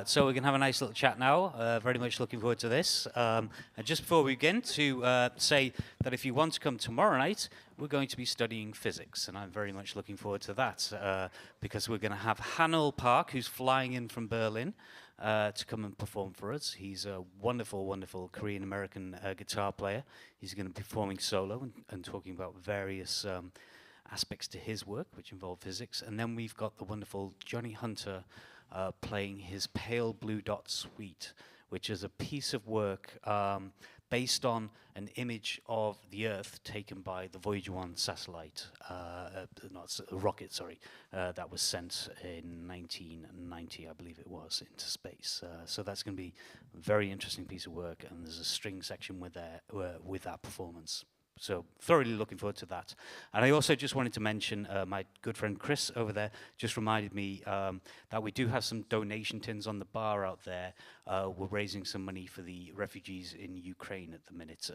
so we can have a nice little chat now. Very much looking forward to this. And just before we begin, to say that if you want to come tomorrow night, we're going to be studying physics, and I'm very much looking forward to that because we're going to have Hanul Park, who's flying in from Berlin, to come and perform for us. He's a wonderful, wonderful Korean-American guitar player. He's going to be performing solo and talking about various aspects to his work, which involve physics. And then we've got the wonderful Johnny Hunter playing his Pale Blue Dot Suite, which is a piece of work based on an image of the Earth taken by the Voyager 1 satellite, rocket, sorry, that was sent in 1990, I believe it was, into space. So that's going to be a very interesting piece of work, and there's a string section with that performance. So thoroughly looking forward to that. And I also just wanted to mention my good friend Chris over there just reminded me that we do have some donation tins on the bar out there. We're raising some money for the refugees in Ukraine at the minute.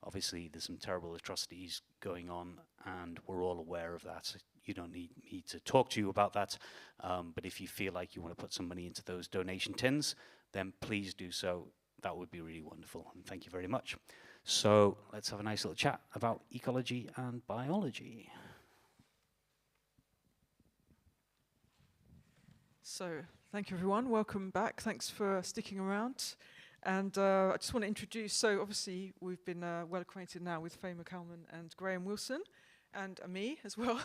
Obviously, there's some terrible atrocities going on, and we're all aware of that. You don't need me to talk to you about that. But if you feel like you want to put some money into those donation tins, then please do so. That would be really wonderful. And thank you very much. So let's have a nice little chat about ecology and biology. So thank you, everyone. Welcome back. Thanks for sticking around. And I just want to introduce, so obviously we've been well acquainted now with Faye MacCalman and Graeme Wilson, and me as well.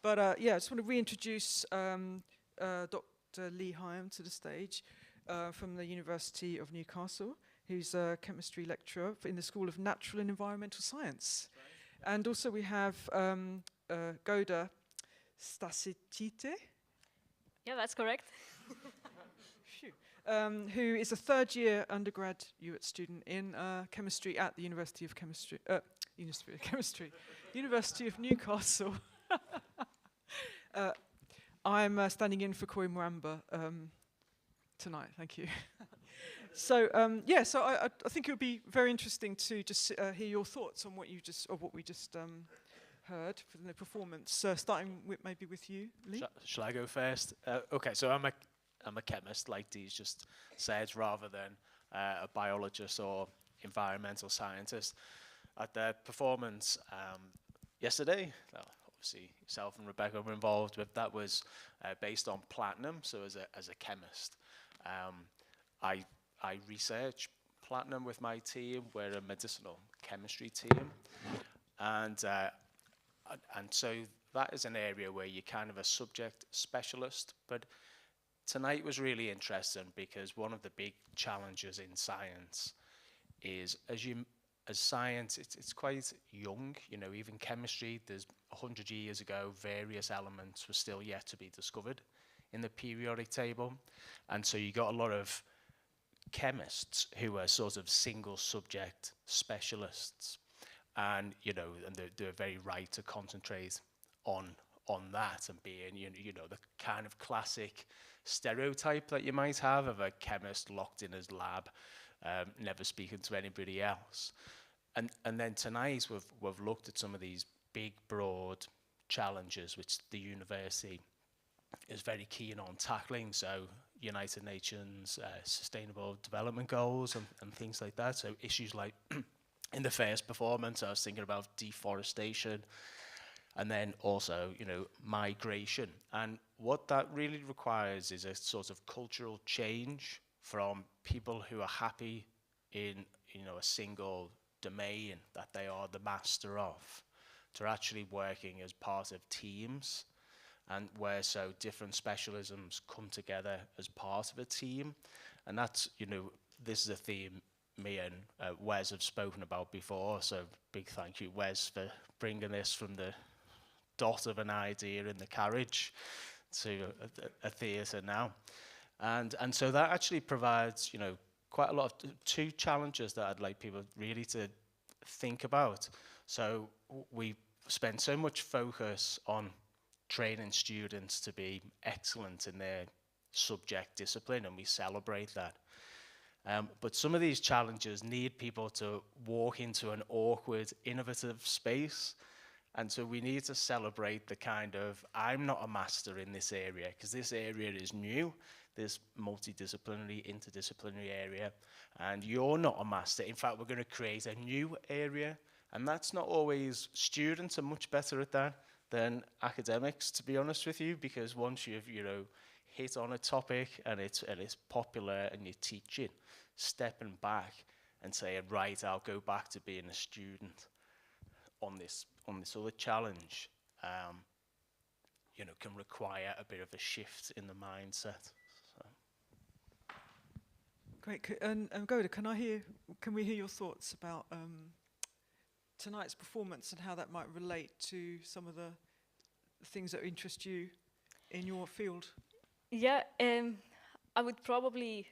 But yeah, I just want to reintroduce Dr. Lee Hyam to the stage from the University of Newcastle, who's a chemistry lecturer in the School of Natural and Environmental Science. Right. And also we have Goda Stasicite. Yeah, that's correct. Who is a third-year undergraduate student in chemistry at the University of University of Newcastle. I'm standing in for Koi Mwamba tonight. Thank you. So yeah, so I think it would be very interesting to just hear your thoughts on what we just heard from the performance. Starting with maybe with you, Lee. Shall I go first? Okay, so I'm a chemist, like Dee's just said, rather than a biologist or environmental scientist. At the performance yesterday, obviously yourself and Rebecca were involved with, that was based on platinum. So as a chemist, I research platinum with my team. We're a medicinal chemistry team, and so that is an area where you're kind of a subject specialist. But tonight was really interesting because one of the big challenges in science is, as science, it's quite young. You know, even chemistry, there's 100 years ago, various elements were still yet to be discovered in the periodic table, and so you got a lot of chemists who are sort of single subject specialists, and they're very right to concentrate on that and being you know the kind of classic stereotype that you might have of a chemist locked in his lab, never speaking to anybody else. And then tonight we've looked at some of these big broad challenges which the university is very keen on tackling. So United Nations Sustainable Development Goals and things like that. So issues like in the first performance, I was thinking about deforestation, and then also, migration. And what that really requires is a sort of cultural change from people who are happy in, a single domain that they are the master of, to actually working as part of teams, and where so different specialisms come together as part of a team. And that's, you know, this is a theme me and Wes have spoken about before, so big thank you, Wes, for bringing this from the dot of an idea in the carriage to a theatre now. And so that actually provides, you know, quite a lot of two challenges that I'd like people really to think about. So we spend so much focus on training students to be excellent in their subject discipline, and we celebrate that. But some of these challenges need people to walk into an awkward, innovative space. And so we need to celebrate the kind of, I'm not a master in this area, because this area is new, this multidisciplinary, interdisciplinary area, and you're not a master. In fact, we're going to create a new area, and that's not always, students are much better at that than academics, to be honest with you, because once you've, you know, hit on a topic and it's popular and you teach it, stepping back and saying, right, I'll go back to being a student on this other challenge, you know, can require a bit of a shift in the mindset. So. Great. And Goda, can we hear your thoughts about tonight's performance and how that might relate to some of the things that interest you in your field? Yeah, I would probably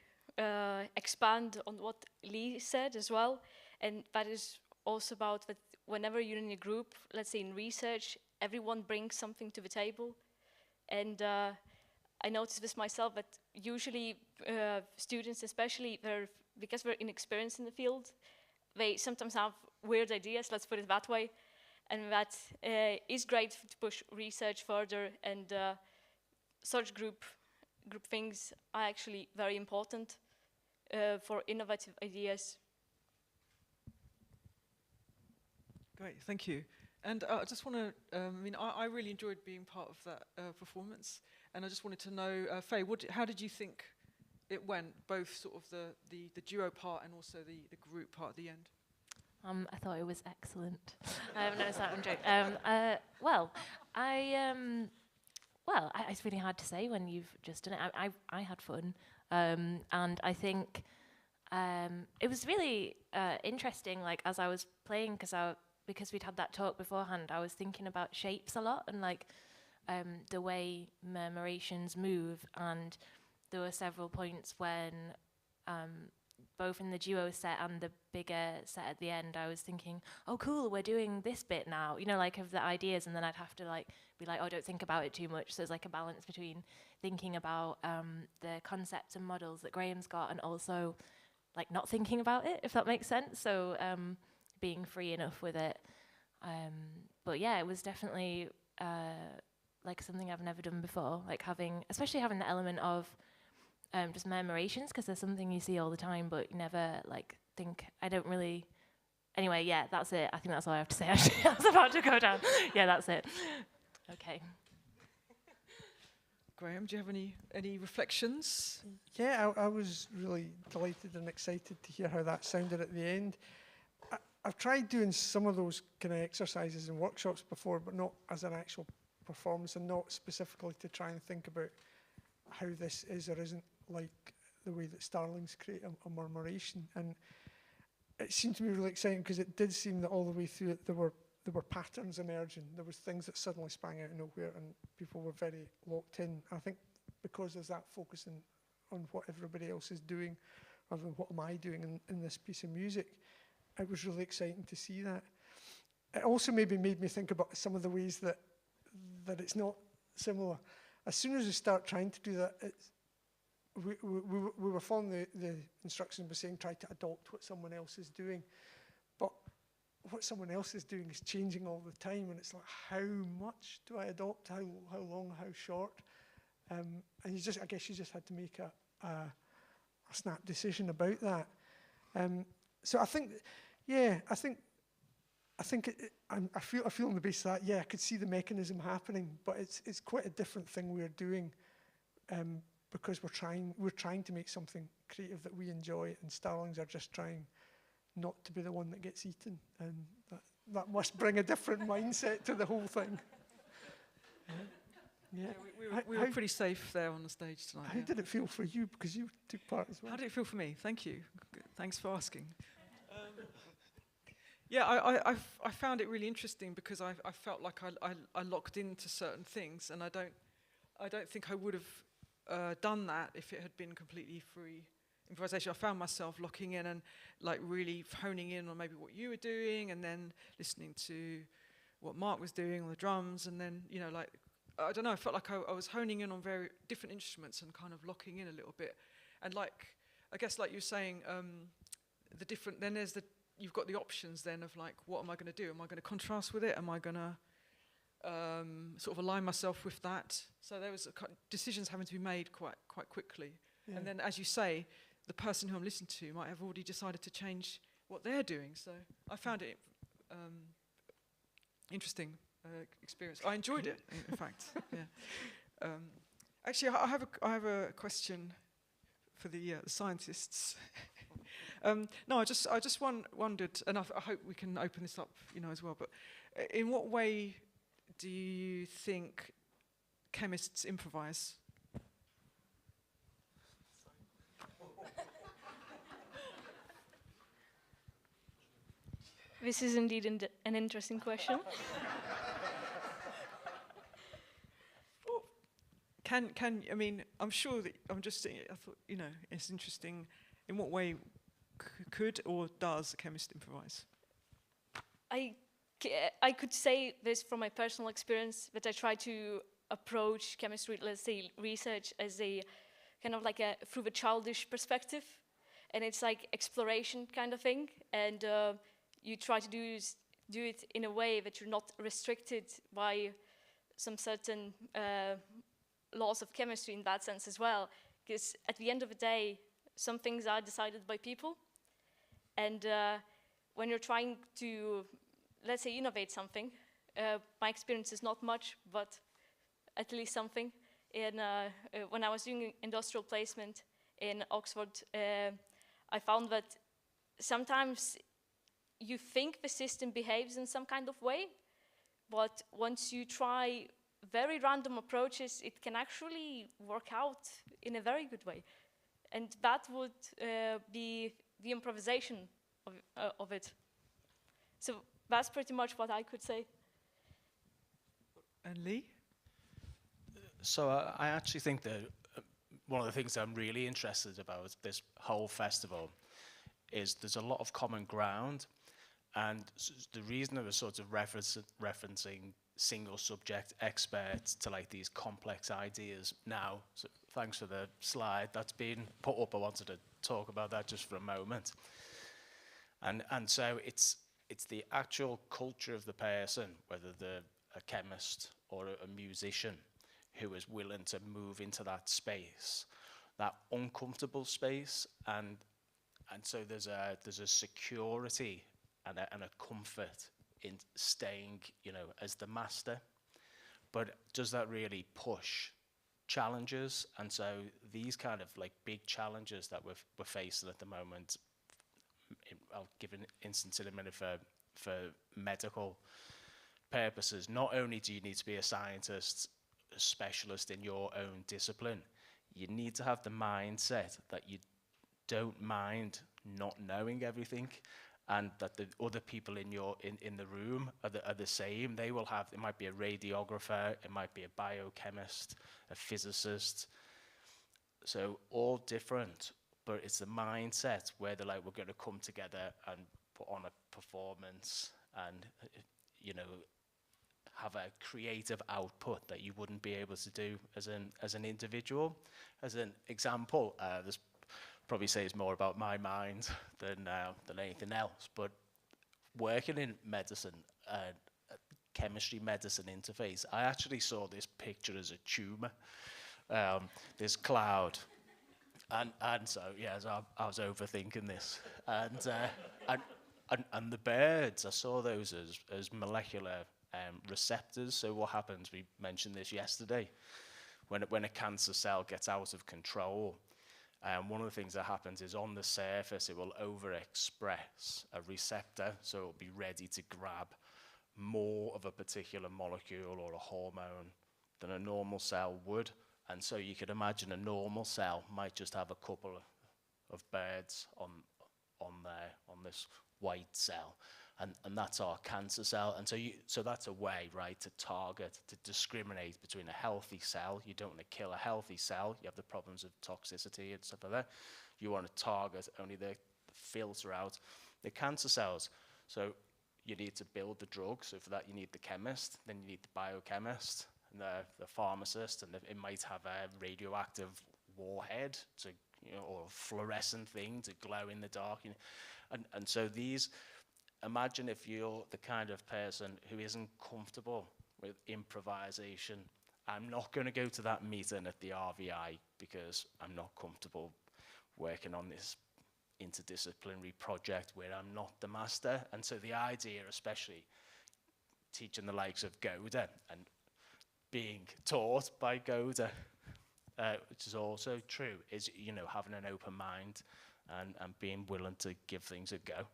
expand on what Lee said as well, and that is also about that whenever you're in a group, let's say in research, everyone brings something to the table, and I noticed this myself, that usually students, especially, because they're inexperienced in the field, they sometimes have weird ideas, let's put it that way, and that is great to push research further, and such group things are actually very important for innovative ideas. Great, thank you. And I just want to, I mean, I really enjoyed being part of that performance, and I just wanted to know, Faye, how did you think it went, both sort of the duo part and also the group part at the end? I thought it was excellent. No, it's not a joke. Well, it's really hard to say when you've just done it. I had fun, and I think it was really interesting. Like as I was playing, because we'd had that talk beforehand, I was thinking about shapes a lot and like the way murmurations move, and there were several points when both in the duo set and the bigger set at the end, I was thinking, oh cool, we're doing this bit now, you know, like of the ideas, and then I'd have to like be like, oh, don't think about it too much. So it's like a balance between thinking about the concepts and models that Graeme's got, and also like not thinking about it, if that makes sense. So being free enough with it. But yeah, it was definitely like something I've never done before, like especially having the element of just murmurations, because there's something you see all the time, but you never like think, I don't really, anyway, yeah, that's it. I think that's all I have to say, actually. I was about to go down. Yeah, that's it. Okay. Graeme, do you have any reflections? Yeah, I was really delighted and excited to hear how that sounded at the end. I've tried doing some of those kind of exercises and workshops before, but not as an actual performance, and not specifically to try and think about how this is or isn't like the way that starlings create a murmuration. And it seemed to me really exciting, because it did seem that all the way through it there were patterns emerging. There was things that suddenly sprang out of nowhere, and people were very locked in. I think because there's that focusing on what everybody else is doing rather than what am I doing in this piece of music, it was really exciting to see that. It also maybe made me think about some of the ways that it's not similar. As soon as we start trying to do that, we were following the instructions by saying try to adopt what someone else is doing. But what someone else is doing is changing all the time, and it's like, how much do I adopt? How long? How short? And I guess you just had to make a snap decision about that. So I think, I feel on the basis of that, yeah, I could see the mechanism happening, but it's quite a different thing we're doing, because we're trying to make something creative that we enjoy, and starlings are just trying not to be the one that gets eaten, and that must bring a different mindset to the whole thing. Yeah. We were pretty safe there on the stage tonight. How did it feel for you? Because you took part as well. How did it feel for me? Thank you. Thanks for asking. Yeah, I found it really interesting because I felt like I locked into certain things, and I don't think I would have done that if it had been completely free improvisation. I found myself locking in and like really honing in on maybe what you were doing, and then listening to what Mark was doing on the drums, and then like I don't know. I felt like I was honing in on very different instruments and kind of locking in a little bit, and like I guess like you're saying, the different. Then you've got the options then of like, what am I going to do? Am I going to contrast with it? Am I going to sort of align myself with that? So there was decisions having to be made quite quickly. Yeah. And then, as you say, the person who I'm listening to might have already decided to change what they're doing. So I found it interesting experience. I enjoyed it, in fact. Yeah. Actually, I have a question for the scientists. No, I just wondered, and I hope we can open this up, as well. But in what way do you think chemists improvise? This is indeed an interesting question. I mean, I'm sure that I'm just saying. I thought, it's interesting. In what way could or does a chemist improvise? I could say this from my personal experience, that I try to approach chemistry, let's say research, as a kind of like through the childish perspective, and it's like exploration kind of thing, and you try to do it in a way that you're not restricted by some certain laws of chemistry in that sense as well, because at the end of the day, some things are decided by people, and when you're trying to, let's say, innovate something, my experience is not much, but at least something. When I was doing industrial placement in Oxford, I found that sometimes you think the system behaves in some kind of way, but once you try very random approaches, it can actually work out in a very good way. And that would be the improvisation of it. So that's pretty much what I could say. And Lee? So I actually think that one of the things I'm really interested about this whole festival is there's a lot of common ground, and the reason I was sort of referencing single subject experts to like these complex ideas now, so thanks for the slide that's been put up. I wanted to talk about that just for a moment. And so it's the actual culture of the person, whether they're a chemist or a musician, who is willing to move into that space, that uncomfortable space, and so there's a security and a comfort in staying, as the master. But does that really push challenges? And so these kind of like big challenges that we're facing at the moment, I'll give an instance in a minute for medical purposes. Not only do you need to be a scientist, a specialist in your own discipline, you need to have the mindset that you don't mind not knowing everything, and that the other people in the room are the same. They will have, it might be a radiographer, it might be a biochemist, a physicist, so all different, but it's the mindset where they're like, we're going to come together and put on a performance and, have a creative output that you wouldn't be able to do as an individual. As an example, this probably says more about my mind than anything else, but working in medicine, chemistry medicine interface, I actually saw this picture as a tumor, this cloud, and so I was overthinking this, and the birds, I saw those as molecular receptors. So what happens, we mentioned this yesterday, when a cancer cell gets out of control, And one of the things that happens is on the surface, it will overexpress a receptor, so it'll be ready to grab more of a particular molecule or a hormone than a normal cell would. And so you could imagine a normal cell might just have a couple of birds on there, on this white cell. And that's our cancer cell. And so that's a way, right, to target, to discriminate between a healthy cell. You don't want to kill a healthy cell. You have the problems of toxicity and stuff like that. You want to target only the filter out the cancer cells. So you need to build the drug. So for that, you need the chemist. Then you need the biochemist and the pharmacist. And it might have a radioactive warhead to, or a fluorescent thing to glow in the dark. And so these... Imagine if you're the kind of person who isn't comfortable with improvisation. I'm not going to go to that meeting at the RVI because I'm not comfortable working on this interdisciplinary project where I'm not the master. And so the idea, especially teaching the likes of Goda and being taught by Goda, which is also true, is, having an open mind and being willing to give things a go.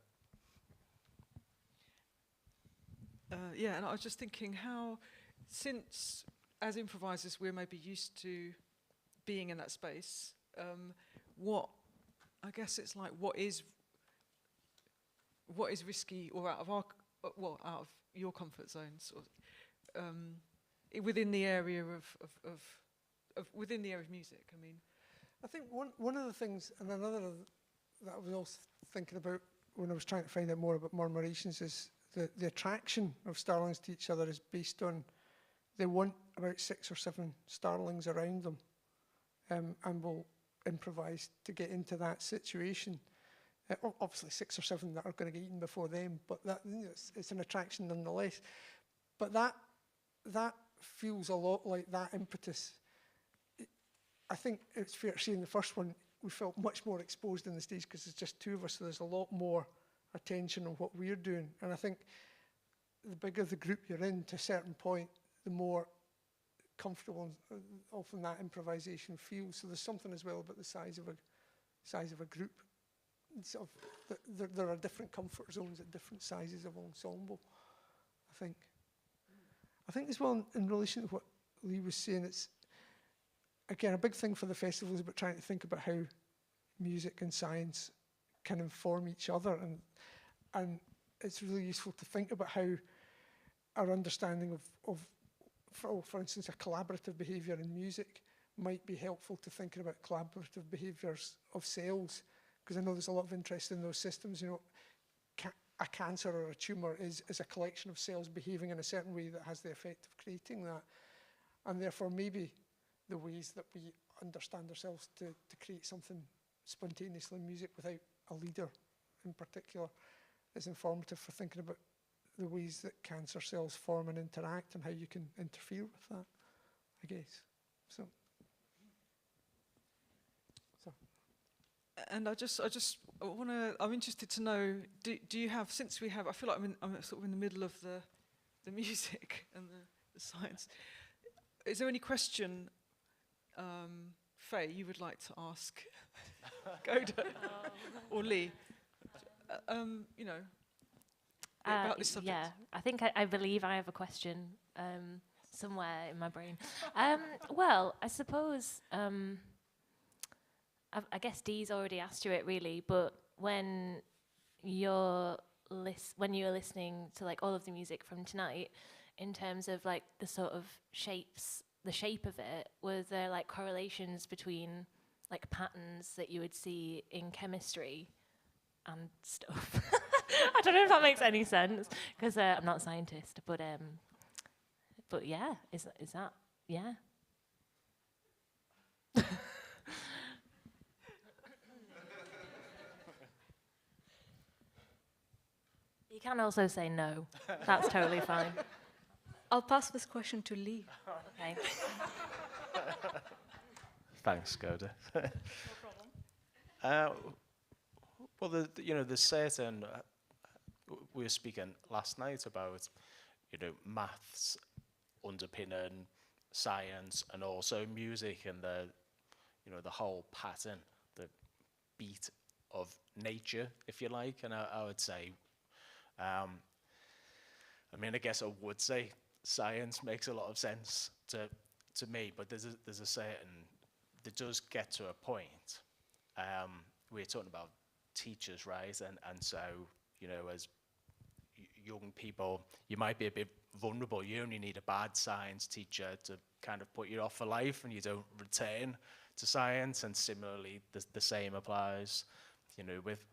Yeah, and I was just thinking how, since as improvisers we're maybe used to being in that space, I guess it's like what is risky or out of your comfort zone, sort of, within the area of within the area of music. I mean, I think one of the things, and another that I was also thinking about when I was trying to find out more about murmurations, is the attraction of starlings to each other is based on they want about 6 or 7 starlings around them, and will improvise to get into that situation. Obviously 6 or 7 that are going to get eaten before them, but that it's an attraction nonetheless. But that feels a lot like that impetus. I think it's fair to say in the first one we felt much more exposed on the stage because it's just 2 of us, so there's a lot more attention on what we're doing. And I think the bigger the group you're in, to a certain point, the more comfortable often that improvisation feels. So there's something as well about the size of a group. Sort of, there are different comfort zones at different sizes of ensemble, I think. I think as well in relation to what Lee was saying, it's again a big thing for the festival is about trying to think about how music and science can inform each other, and it's really useful to think about how our understanding of for instance, a collaborative behaviour in music might be helpful to thinking about collaborative behaviours of cells, because I know there's a lot of interest in those systems. A cancer or a tumour is a collection of cells behaving in a certain way that has the effect of creating that, and therefore maybe the ways that we understand ourselves to create something spontaneously in music without a leader in particular is informative for thinking about the ways that cancer cells form and interact and how you can interfere with that, I guess. So. And I'm interested to know, do you have, since we have, I feel like I'm sort of in the middle of the music and the science. Is there any question, Faye, you would like to ask Goda or Lee? About this subject. Yeah, I think I believe I have a question somewhere in my brain. Well, I suppose I guess Dee's already asked you it really, but when you're listening to like all of the music from tonight, in terms of like the sort of the shape of it, were there like correlations between like patterns that you would see in chemistry and stuff? I don't know if that makes any sense, because I'm not a scientist, but yeah, is that, yeah? You can also say no. That's totally fine. I'll pass this question to Lee. Okay. Thanks, Goda. No problem. Well, there's certain. We were speaking last night about, maths underpinning science and also music and the whole pattern, the beat of nature, if you like. And I would say, I guess I would say science makes a lot of sense to me, but there's a certain, there does get to a point. We're talking about teachers, right? And so, as young people, you might be a bit vulnerable. You only need a bad science teacher to kind of put you off for life, and you don't return to science. And similarly, the same applies,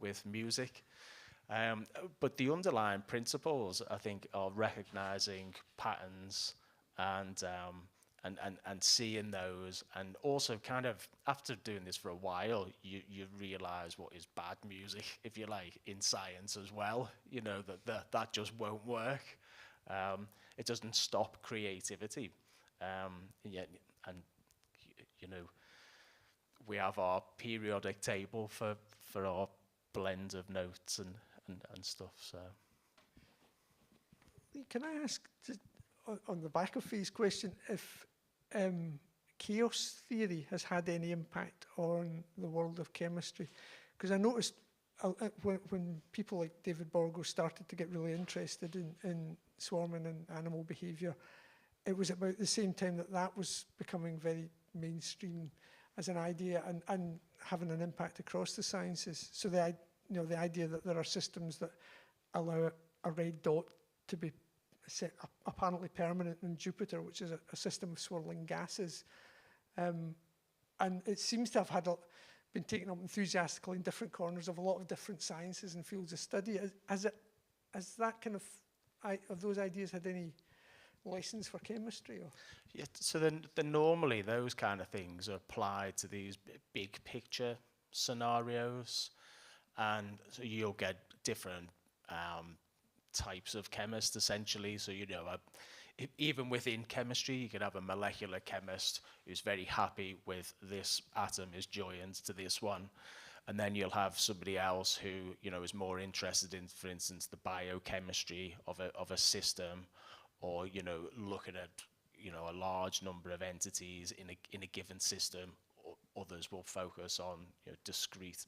with music. But the underlying principles, I think, are recognizing patterns and seeing those, and also kind of after doing this for a while, you realize what is bad music, if you like, in science as well. That just won't work. It doesn't stop creativity. We have our periodic table for our blend of notes and stuff. So, can I ask, just on the back of Faye's question, if chaos theory has had any impact on the world of chemistry? Because I noticed when people like David Borgo started to get really interested in swarming and animal behaviour, it was about the same time that was becoming very mainstream as an idea and having an impact across the sciences. So the idea that there are systems that allow a red dot to be apparently permanent in Jupiter, which is a system of swirling gases. And it seems to have been taken up enthusiastically in different corners of a lot of different sciences and fields of study. Has that kind of those ideas had any lessons for chemistry? Or? Yeah, so then normally those kind of things are applied to these big picture scenarios, and so you'll get different types of chemists, essentially. So, even within chemistry, you could have a molecular chemist who's very happy with this atom is joined to this one. And then you'll have somebody else who, is more interested in, for instance, the biochemistry of a system, or, looking at, a large number of entities in a given system. Others will focus on, discrete,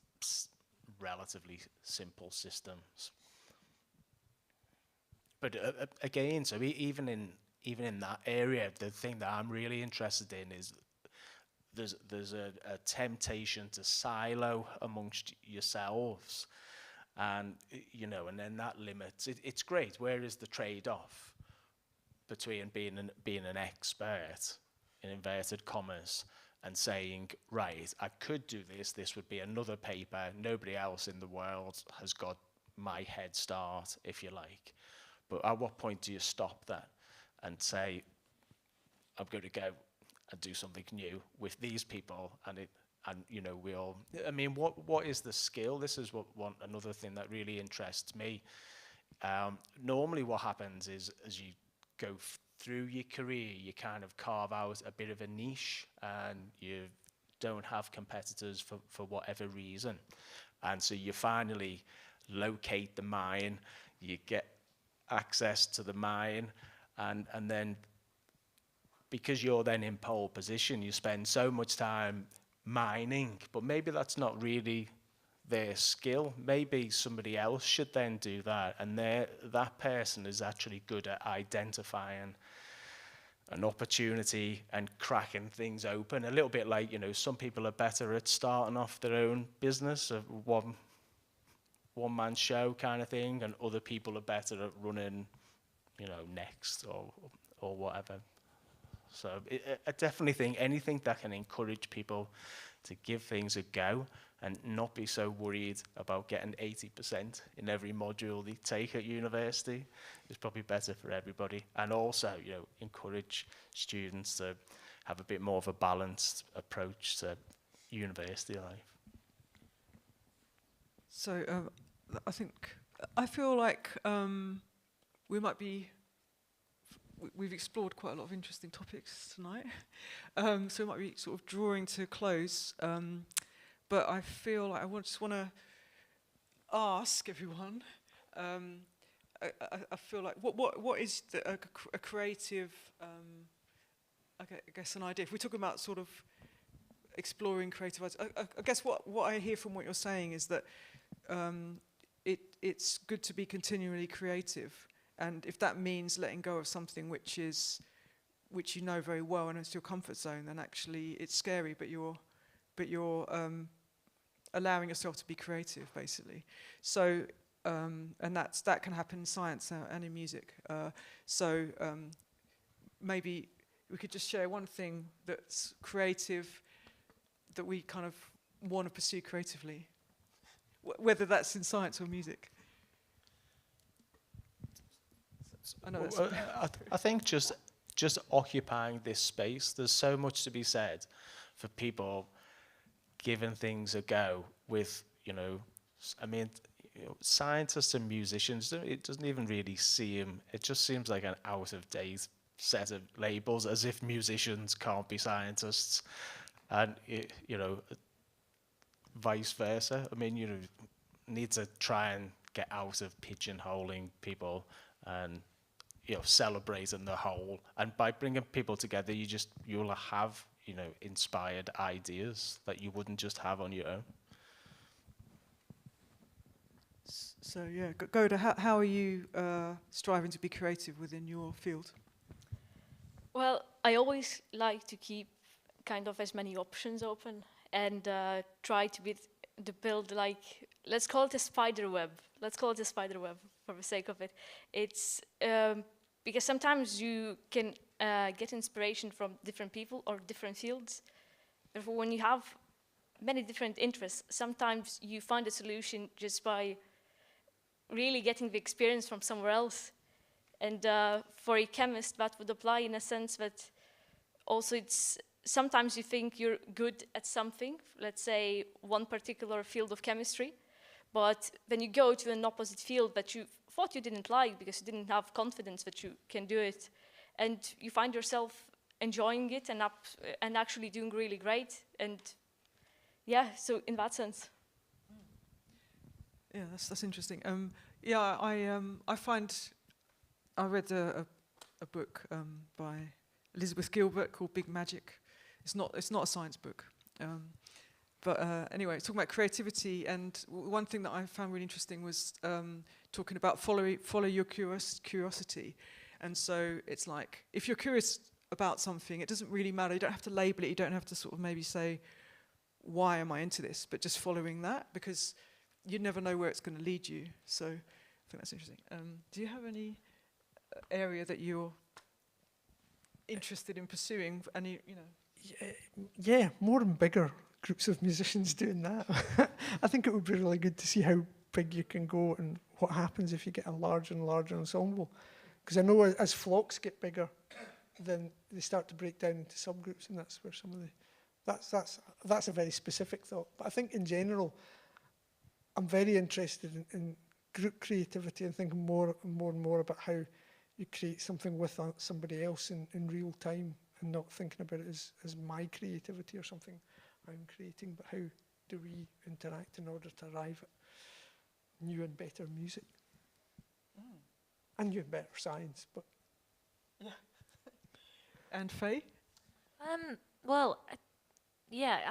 relatively simple systems. But again, so even in that area, the thing that I'm really interested in is there's a temptation to silo amongst yourselves, and and then that limits. It's great. Where is the trade-off between being an expert in inverted commas and saying, right, I could do this. This would be another paper. Nobody else in the world has got my head start, if you like. But at what point do you stop that and say, I'm going to go and do something new with these people, what is the skill? This is another thing that really interests me. Normally what happens is, as you go through your career, you kind of carve out a bit of a niche, and you don't have competitors for whatever reason. And so you finally locate the mine, you get access to the mine, and then because you're then in pole position, you spend so much time mining, but maybe that's not really their skill. Maybe somebody else should then do that, and that person is actually good at identifying an opportunity and cracking things open. A little bit like, some people are better at starting off their own business, a one-man show kind of thing, and other people are better at running, Next or whatever. So I definitely think anything that can encourage people to give things a go and not be so worried about getting 80% in every module they take at university is probably better for everybody. And also, encourage students to have a bit more of a balanced approach to university life. So I feel like we've explored quite a lot of interesting topics tonight, so we might be sort of drawing to a close. But I feel like I just want to ask everyone. I feel like what is a creative? I guess an idea. If we're talking about sort of exploring creative ideas. I guess what I hear from what you're saying is that it's good to be continually creative, and if that means letting go of something which you know very well and it's your comfort zone, then actually it's scary, but you're allowing yourself to be creative, basically. So and that can happen in science and in music. So maybe we could just share one thing that's creative that we kind of want to pursue creatively, whether that's in science or music. I know that's I think just occupying this space, there's so much to be said for people giving things a go with, scientists and musicians, it doesn't even really seem, it just seems like an out of date set of labels, as if musicians can't be scientists, and vice versa. I mean, need to try and get out of pigeonholing people and celebrating the whole. And by bringing people together, you'll have inspired ideas that you wouldn't just have on your own. So yeah, Goda, how are you striving to be creative within your field? Well, I always like to keep kind of as many options open and try to build, like, let's call it a spider web. Let's call it a spider web for the sake of it. It's because sometimes you can get inspiration from different people or different fields. Therefore, when you have many different interests, sometimes you find a solution just by really getting the experience from somewhere else. And for a chemist, that would apply in a sense that also it's sometimes you think you're good at something, let's say one particular field of chemistry, but then you go to an opposite field that you thought you didn't like because you didn't have confidence that you can do it, and you find yourself enjoying it and actually doing really great. And yeah, so in that sense. Yeah, that's interesting. I read a book by Elizabeth Gilbert called Big Magic. It's not a science book, but anyway, it's talking about creativity. And one thing that I found really interesting was talking about follow your curiosity. And so it's like, if you're curious about something, it doesn't really matter. You don't have to label it. You don't have to sort of maybe say, why am I into this? But just following that, because you never know where it's going to lead you. So I think that's interesting. Do you have any area that you're interested in pursuing? Any, Yeah, more and bigger groups of musicians doing that. I think it would be really good to see how big you can go and what happens if you get a larger and larger ensemble. Because I know as flocks get bigger, then they start to break down into subgroups, and that's where some of the... That's a very specific thought. But I think in general, I'm very interested in group creativity and thinking more and more about how you create something with somebody else in real time, and not thinking about it as my creativity or something I'm creating, but how do we interact in order to arrive at new and better music? And new and better science, but... Yeah. And Faye? I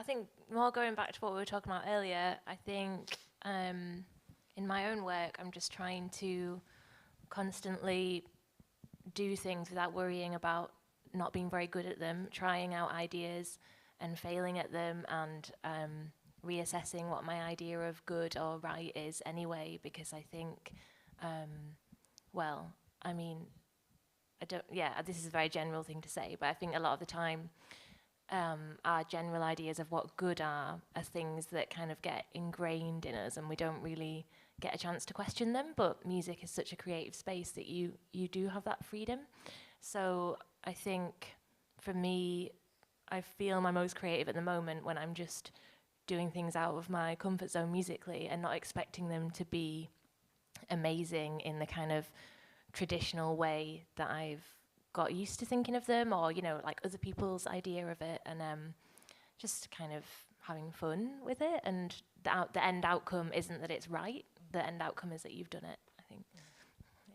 think more going back to what we were talking about earlier, I think in my own work, I'm just trying to constantly do things without worrying about not being very good at them, trying out ideas and failing at them, and reassessing what my idea of good or right is anyway, because I think, this is a very general thing to say, but I think a lot of the time our general ideas of what good are things that kind of get ingrained in us, and we don't really get a chance to question them. But music is such a creative space that you do have that freedom. So I think for me, I feel my most creative at the moment when I'm just doing things out of my comfort zone musically and not expecting them to be amazing in the kind of traditional way that I've got used to thinking of them, or like other people's idea of it, and just kind of having fun with it. And the end outcome isn't that it's right. The end outcome is that you've done it, I think. Yeah.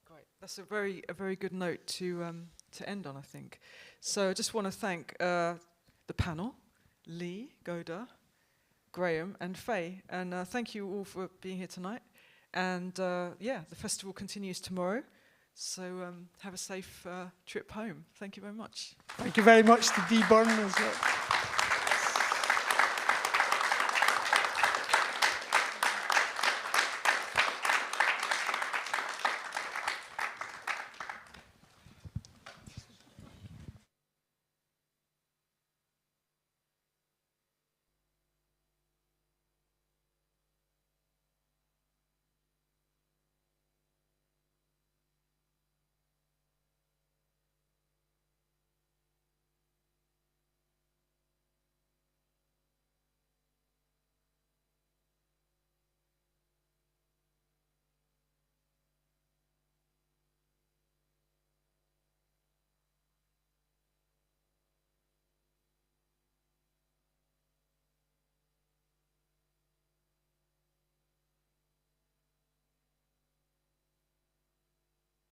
Great. That's a very good note to end on, I think. So I just want to thank the panel, Lee, Goda, Graeme and Faye. And thank you all for being here tonight. And yeah, the festival continues tomorrow. So have a safe trip home. Thank you very much. Thank you very much to Dee Byrne as well.